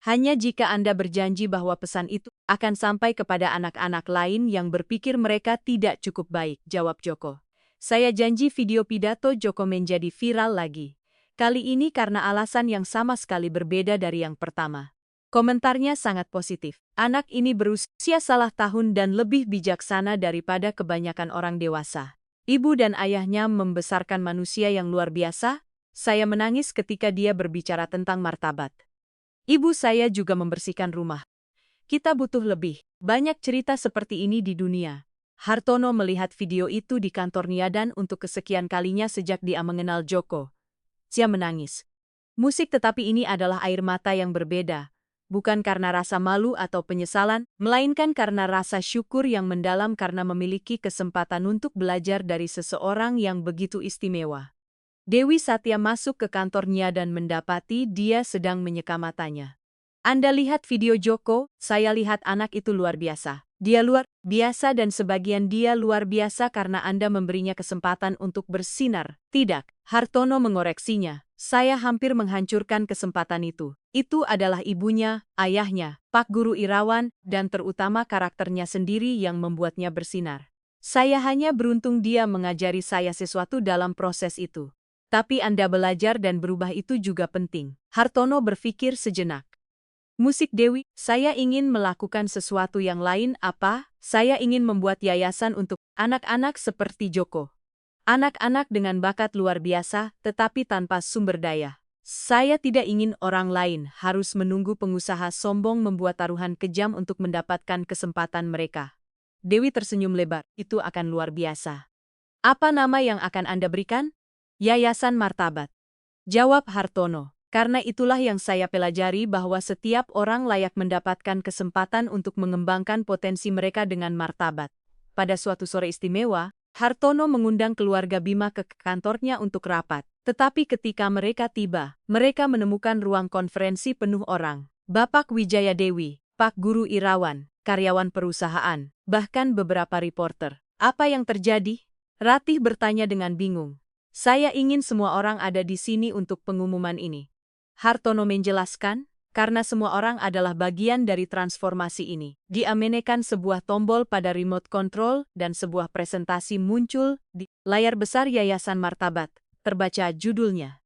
"Hanya jika Anda berjanji bahwa pesan itu akan sampai kepada anak-anak lain yang berpikir mereka tidak cukup baik," jawab Joko. "Saya janji." Video pidato Joko menjadi viral lagi. Kali ini karena alasan yang sama sekali berbeda dari yang pertama. Komentarnya sangat positif. "Anak ini berusia 1 tahun dan lebih bijaksana daripada kebanyakan orang dewasa. Ibu dan ayahnya membesarkan manusia yang luar biasa. Saya menangis ketika dia berbicara tentang martabat. Ibu saya juga membersihkan rumah. Kita butuh lebih banyak cerita seperti ini di dunia." Hartono melihat video itu di kantor Niadan untuk kesekian kalinya sejak dia mengenal Joko. Dia menangis. Musik tetapi ini adalah air mata yang berbeda. Bukan karena rasa malu atau penyesalan, melainkan karena rasa syukur yang mendalam karena memiliki kesempatan untuk belajar dari seseorang yang begitu istimewa. Dewi Satya masuk ke kantornya dan mendapati dia sedang menyeka matanya. "Anda lihat video Joko?" "Saya lihat anak itu luar biasa. Dia luar biasa dan sebagian dia luar biasa karena Anda memberinya kesempatan untuk bersinar." "Tidak," Hartono mengoreksinya. "Saya hampir menghancurkan kesempatan itu. Itu adalah ibunya, ayahnya, Pak Guru Irawan, dan terutama karakternya sendiri yang membuatnya bersinar. Saya hanya beruntung dia mengajari saya sesuatu dalam proses itu. Tapi Anda belajar dan berubah itu juga penting." Hartono berpikir sejenak. "Musik Dewi, saya ingin melakukan sesuatu yang lain." "Apa?" "Saya ingin membuat yayasan untuk anak-anak seperti Joko. Anak-anak dengan bakat luar biasa, tetapi tanpa sumber daya. Saya tidak ingin orang lain harus menunggu pengusaha sombong membuat taruhan kejam untuk mendapatkan kesempatan mereka. Dewi tersenyum lebar, itu akan luar biasa. Apa nama yang akan Anda berikan? Yayasan Martabat. Jawab Hartono. Karena itulah yang saya pelajari bahwa setiap orang layak mendapatkan kesempatan untuk mengembangkan potensi mereka dengan martabat. Pada suatu sore istimewa, Hartono mengundang keluarga Bima ke kantornya untuk rapat. Tetapi ketika mereka tiba, mereka menemukan ruang konferensi penuh orang. Bapak Wijaya Dewi, Pak Guru Irawan, karyawan perusahaan, bahkan beberapa reporter. Apa yang terjadi? Ratih bertanya dengan bingung. Saya ingin semua orang ada di sini untuk pengumuman ini. Hartono menjelaskan, karena semua orang adalah bagian dari transformasi ini. Dia menekan sebuah tombol pada remote control dan sebuah presentasi muncul di layar besar Yayasan Martabat. Terbaca judulnya.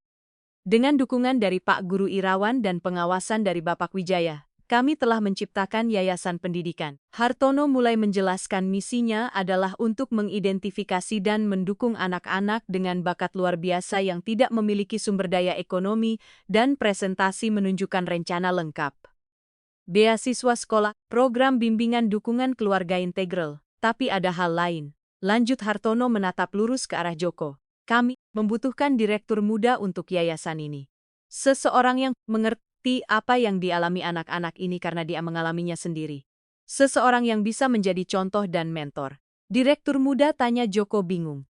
Dengan dukungan dari Pak Guru Irawan dan pengawasan dari Bapak Wijaya, kami telah menciptakan Yayasan Pendidikan. Hartono mulai menjelaskan misinya adalah untuk mengidentifikasi dan mendukung anak-anak dengan bakat luar biasa yang tidak memiliki sumber daya ekonomi dan presentasi menunjukkan rencana lengkap. Beasiswa sekolah, program bimbingan dukungan keluarga integral, tapi ada hal lain. Lanjut Hartono menatap lurus ke arah Joko. Kami membutuhkan direktur muda untuk yayasan ini. Seseorang yang mengerti apa yang dialami anak-anak ini karena dia mengalaminya sendiri. Seseorang yang bisa menjadi contoh dan mentor. Direktur muda, tanya Joko bingung.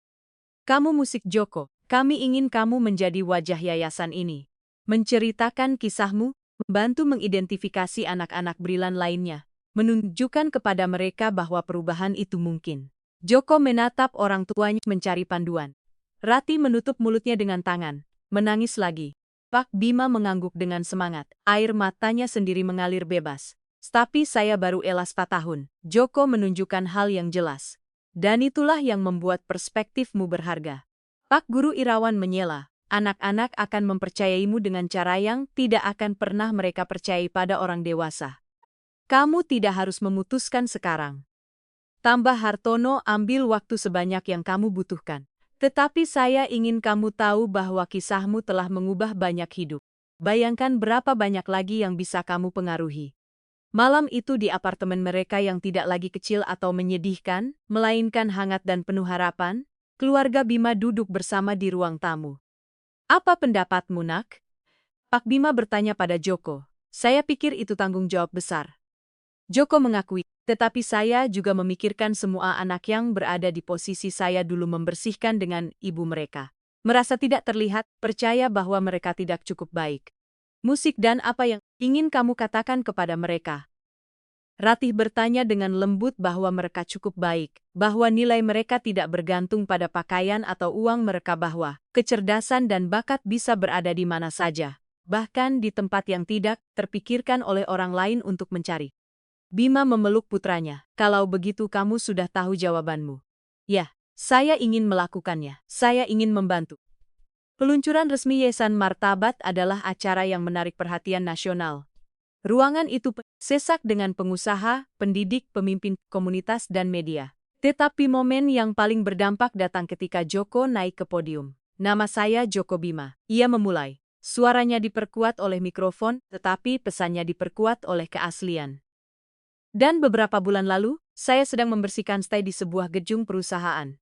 Kamu musik Joko, kami ingin kamu menjadi wajah yayasan ini. Menceritakan kisahmu, membantu mengidentifikasi anak-anak brilian lainnya. Menunjukkan kepada mereka bahwa perubahan itu mungkin. Joko menatap orang tuanya mencari panduan. Ratih menutup mulutnya dengan tangan, menangis lagi. Pak Bima mengangguk dengan semangat, air matanya sendiri mengalir bebas. Tapi saya baru 4 tahun. Joko menunjukkan hal yang jelas. Dan itulah yang membuat perspektifmu berharga. Pak Guru Irawan menyela, anak-anak akan mempercayaimu dengan cara yang tidak akan pernah mereka percayai pada orang dewasa. Kamu tidak harus memutuskan sekarang. Tambah Hartono, ambil waktu sebanyak yang kamu butuhkan. Tetapi saya ingin kamu tahu bahwa kisahmu telah mengubah banyak hidup. Bayangkan berapa banyak lagi yang bisa kamu pengaruhi. Malam itu di apartemen mereka yang tidak lagi kecil atau menyedihkan, melainkan hangat dan penuh harapan, keluarga Bima duduk bersama di ruang tamu. Apa pendapatmu, Nak? Pak Bima bertanya pada Joko. Saya pikir itu tanggung jawab besar. Joko mengakui, tetapi saya juga memikirkan semua anak yang berada di posisi saya dulu, membersihkan dengan ibu mereka. Merasa tidak terlihat, percaya bahwa mereka tidak cukup baik. Musik dan apa yang ingin kamu katakan kepada mereka? Ratih bertanya dengan lembut bahwa mereka cukup baik, bahwa nilai mereka tidak bergantung pada pakaian atau uang mereka, bahwa kecerdasan dan bakat bisa berada di mana saja, bahkan di tempat yang tidak terpikirkan oleh orang lain untuk mencari. Bima memeluk putranya. Kalau begitu kamu sudah tahu jawabanmu. Ya, saya ingin melakukannya. Saya ingin membantu. Peluncuran resmi Yayasan Martabat adalah acara yang menarik perhatian nasional. Ruangan itu sesak dengan pengusaha, pendidik, pemimpin komunitas, dan media. Tetapi momen yang paling berdampak datang ketika Joko naik ke podium. Nama saya Joko Bima. Ia memulai. Suaranya diperkuat oleh mikrofon, tetapi pesannya diperkuat oleh keaslian. Dan beberapa bulan lalu, saya sedang membersihkan stai di sebuah gedung perusahaan.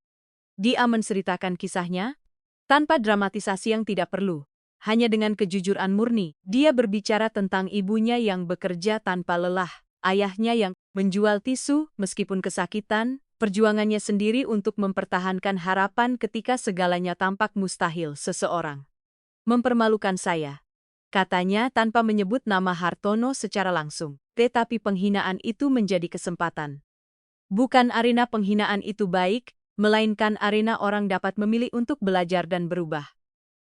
Dia menceritakan kisahnya, tanpa dramatisasi yang tidak perlu. Hanya dengan kejujuran murni, dia berbicara tentang ibunya yang bekerja tanpa lelah, ayahnya yang menjual tisu meskipun kesakitan, perjuangannya sendiri untuk mempertahankan harapan ketika segalanya tampak mustahil. Seseorang mempermalukan saya, katanya tanpa menyebut nama Hartono secara langsung. Tetapi penghinaan itu menjadi kesempatan. Bukan arena penghinaan itu baik, melainkan arena orang dapat memilih untuk belajar dan berubah.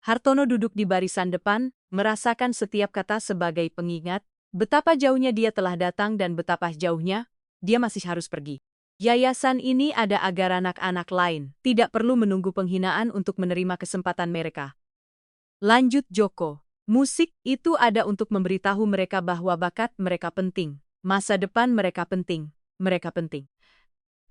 Hartono duduk di barisan depan, merasakan setiap kata sebagai pengingat, betapa jauhnya dia telah datang dan betapa jauhnya dia masih harus pergi. Yayasan ini ada agar anak-anak lain tidak perlu menunggu penghinaan untuk menerima kesempatan mereka. Lanjut Joko. Musik itu ada untuk memberitahu mereka bahwa bakat mereka penting, masa depan mereka penting, mereka penting.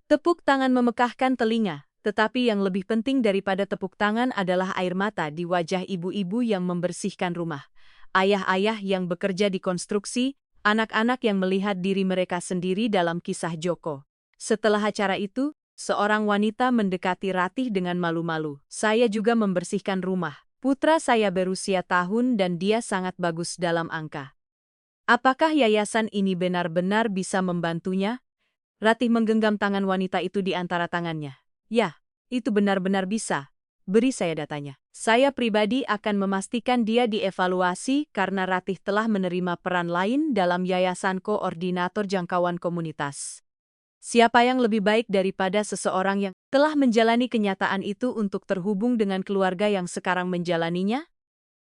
Tepuk tangan memekahkan telinga, Tetapi yang lebih penting daripada tepuk tangan adalah air mata di wajah ibu-ibu yang membersihkan rumah, ayah-ayah yang bekerja di konstruksi, anak-anak yang melihat diri mereka sendiri dalam kisah Joko. Setelah acara itu, seorang wanita mendekati Ratih dengan malu-malu. Saya juga membersihkan rumah. Putra saya berusia tahun dan dia sangat bagus dalam angka. Apakah yayasan ini benar-benar bisa membantunya? Ratih menggenggam tangan wanita itu di antara tangannya. Ya, itu benar-benar bisa. Beri saya datanya. Saya pribadi akan memastikan dia dievaluasi karena Ratih telah menerima peran lain dalam Yayasan Koordinator Jangkauan Komunitas. Siapa yang lebih baik daripada seseorang yang telah menjalani kenyataan itu untuk terhubung dengan keluarga yang sekarang menjalaninya?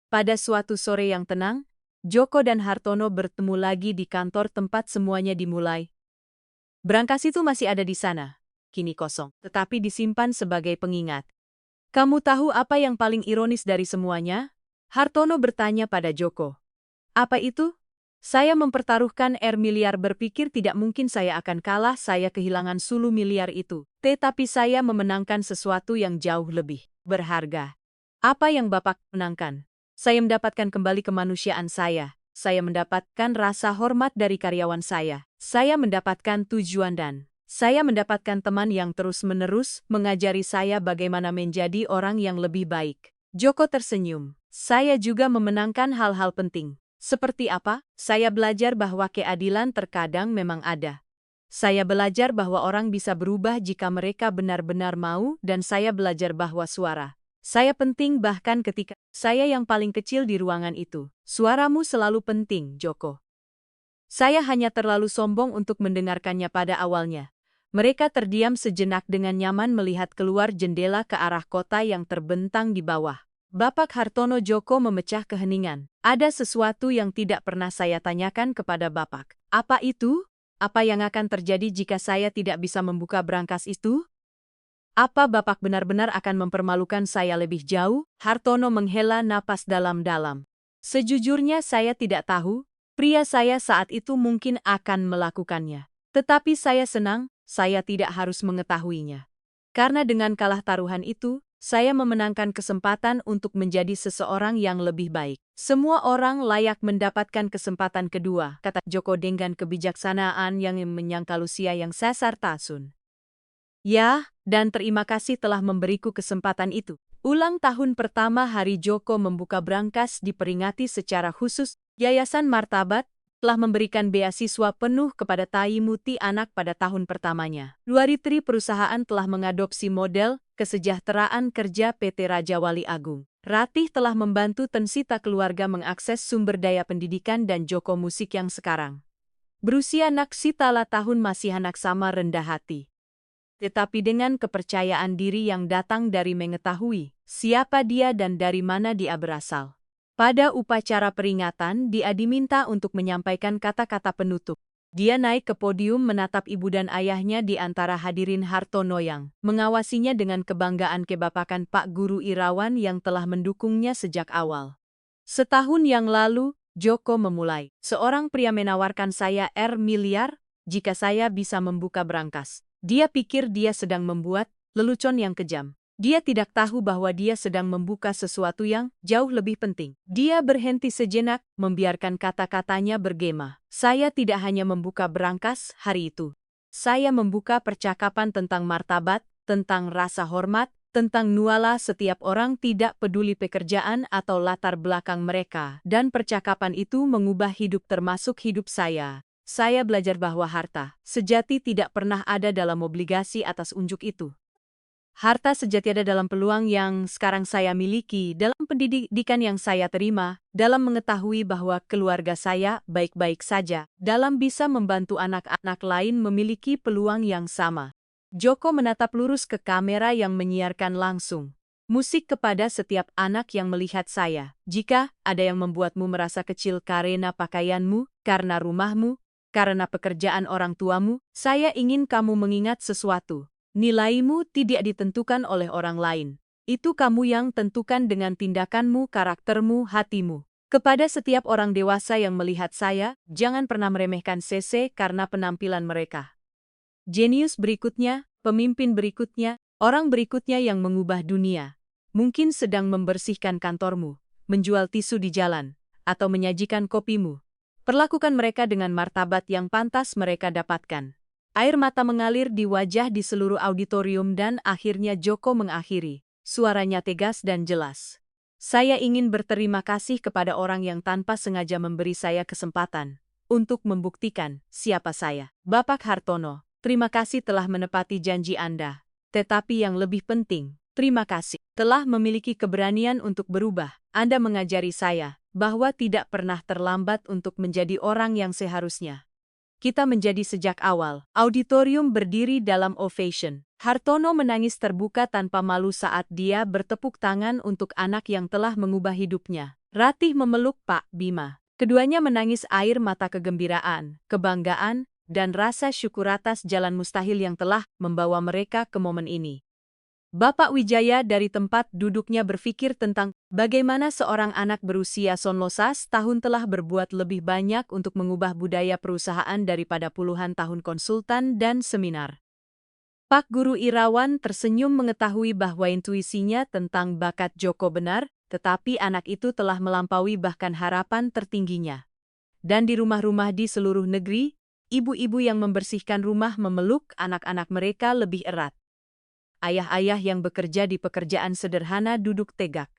Pada suatu sore yang tenang, Joko dan Hartono bertemu lagi di kantor tempat semuanya dimulai. Brankas itu masih ada di sana, kini kosong, tetapi disimpan sebagai pengingat. Kamu tahu apa yang paling ironis dari semuanya? Hartono bertanya pada Joko. Apa itu? Saya mempertaruhkan miliar berpikir tidak mungkin saya akan kalah, saya kehilangan sulu miliar itu. Tetapi saya memenangkan sesuatu yang jauh lebih berharga. Apa yang Bapak menangkan? Saya mendapatkan kembali kemanusiaan saya mendapatkan rasa hormat dari karyawan saya mendapatkan tujuan dan saya mendapatkan teman yang terus-menerus mengajari saya bagaimana menjadi orang yang lebih baik. Joko tersenyum. Saya juga memenangkan hal-hal penting. Seperti apa? Saya belajar bahwa keadilan terkadang memang ada. Saya belajar bahwa orang bisa berubah jika mereka benar-benar mau dan saya belajar bahwa suara saya penting bahkan ketika saya yang paling kecil di ruangan itu. Suaramu selalu penting, Joko. Saya hanya terlalu sombong untuk mendengarkannya pada awalnya. Mereka terdiam sejenak dengan nyaman melihat keluar jendela ke arah kota yang terbentang di bawah. Bapak Hartono. Joko memecah keheningan. Ada sesuatu yang tidak pernah saya tanyakan kepada Bapak. Apa itu? Apa yang akan terjadi jika saya tidak bisa membuka brankas itu? Apa Bapak benar-benar akan mempermalukan saya lebih jauh? Hartono menghela napas dalam-dalam. Sejujurnya saya tidak tahu, pria saya saat itu mungkin akan melakukannya. Tetapi saya senang, saya tidak harus mengetahuinya. Karena dengan kalah taruhan itu, saya memenangkan kesempatan untuk menjadi seseorang yang lebih baik. Semua orang layak mendapatkan kesempatan kedua, kata Joko dengan kebijaksanaan yang menyangkal usia yang sesar tasun. Ya, dan terima kasih telah memberiku kesempatan itu. Ulang tahun pertama hari Joko membuka brankas diperingati secara khusus. Yayasan Martabat telah memberikan beasiswa penuh kepada Taimuti anak pada tahun pertamanya. 2003 perusahaan telah mengadopsi model kesejahteraan kerja PT Raja Wali Agung. Ratih telah membantu Tensita keluarga mengakses sumber daya pendidikan dan Joko musik yang sekarang berusia Naksitala tahun masih anak sama rendah hati. Tetapi dengan kepercayaan diri yang datang dari mengetahui siapa dia dan dari mana dia berasal. Pada upacara peringatan, dia diminta untuk menyampaikan kata-kata penutup. Dia naik ke podium menatap ibu dan ayahnya di antara hadirin. Hartono yang mengawasinya dengan kebanggaan kebapakan Pak Guru Irawan yang telah mendukungnya sejak awal. Setahun yang lalu, Joko memulai. Seorang pria menawarkan saya miliar jika saya bisa membuka brankas. Dia pikir dia sedang membuat lelucon yang kejam. Dia tidak tahu bahwa dia sedang membuka sesuatu yang jauh lebih penting. Dia berhenti sejenak, membiarkan kata-katanya bergema. Saya tidak hanya membuka brankas hari itu. Saya membuka percakapan tentang martabat, tentang rasa hormat, tentang nuala setiap orang tidak peduli pekerjaan atau latar belakang mereka. Dan percakapan itu mengubah hidup termasuk hidup saya. Saya belajar bahwa harta sejati tidak pernah ada dalam obligasi atas unjuk itu. Harta sejati ada dalam peluang yang sekarang saya miliki, dalam pendidikan yang saya terima, dalam mengetahui bahwa keluarga saya baik-baik saja, dalam bisa membantu anak-anak lain memiliki peluang yang sama. Joko menatap lurus ke kamera yang menyiarkan langsung musik kepada setiap anak yang melihat saya. Jika ada yang membuatmu merasa kecil karena pakaianmu, karena rumahmu, karena pekerjaan orang tuamu, saya ingin kamu mengingat sesuatu. Nilaimu tidak ditentukan oleh orang lain. Itu kamu yang tentukan dengan tindakanmu, karaktermu, hatimu. Kepada setiap orang dewasa yang melihat saya, jangan pernah meremehkan CC karena penampilan mereka. Jenius berikutnya, pemimpin berikutnya, Orang berikutnya yang mengubah dunia, mungkin sedang membersihkan kantormu, menjual tisu di jalan, atau menyajikan kopimu. Perlakukan mereka dengan martabat yang pantas mereka dapatkan. Air mata mengalir di wajah di seluruh auditorium dan akhirnya Joko mengakhiri. Suaranya tegas dan jelas. Saya ingin berterima kasih kepada orang yang tanpa sengaja memberi saya kesempatan untuk membuktikan siapa saya. Bapak Hartono, terima kasih telah menepati janji Anda. Tetapi yang lebih penting, terima kasih telah memiliki keberanian untuk berubah. Anda mengajari saya bahwa tidak pernah terlambat untuk menjadi orang yang seharusnya kita menjadi sejak awal. Auditorium berdiri dalam ovation. Hartono menangis terbuka tanpa malu saat dia bertepuk tangan untuk anak yang telah mengubah hidupnya. Ratih memeluk Pak Bima. Keduanya menangis air mata kegembiraan, kebanggaan, dan rasa syukur atas jalan mustahil yang telah membawa mereka ke momen ini. Bapak Wijaya dari tempat duduknya berpikir tentang bagaimana seorang anak berusia 19 tahun telah berbuat lebih banyak untuk mengubah budaya perusahaan daripada puluhan tahun konsultan dan seminar. Pak Guru Irawan tersenyum mengetahui bahwa intuisinya tentang bakat Joko benar, tetapi anak itu telah melampaui bahkan harapan tertingginya. Dan di rumah-rumah di seluruh negeri, ibu-ibu yang membersihkan rumah memeluk anak-anak mereka lebih erat. Ayah-ayah yang bekerja di pekerjaan sederhana duduk tegak.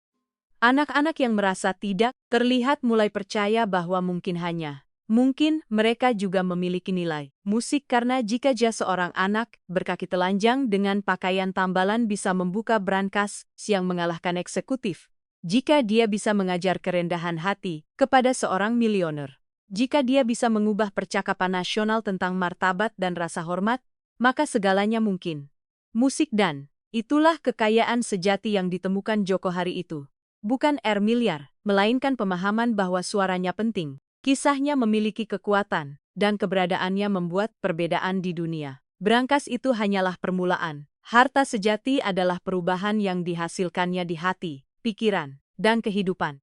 Anak-anak yang merasa tidak terlihat mulai percaya bahwa mungkin mereka juga memiliki nilai musik karena jika seorang anak berkaki telanjang dengan pakaian tambalan bisa membuka brankas yang mengalahkan eksekutif. Jika dia bisa mengajar kerendahan hati kepada seorang milioner. Jika dia bisa mengubah percakapan nasional tentang martabat dan rasa hormat, maka segalanya mungkin. Musik dan itulah kekayaan sejati yang ditemukan Joko hari itu. Bukan miliar, melainkan pemahaman bahwa suaranya penting. Kisahnya memiliki kekuatan, dan keberadaannya membuat perbedaan di dunia. Brankas itu hanyalah permulaan. Harta sejati adalah perubahan yang dihasilkannya di hati, pikiran, dan kehidupan.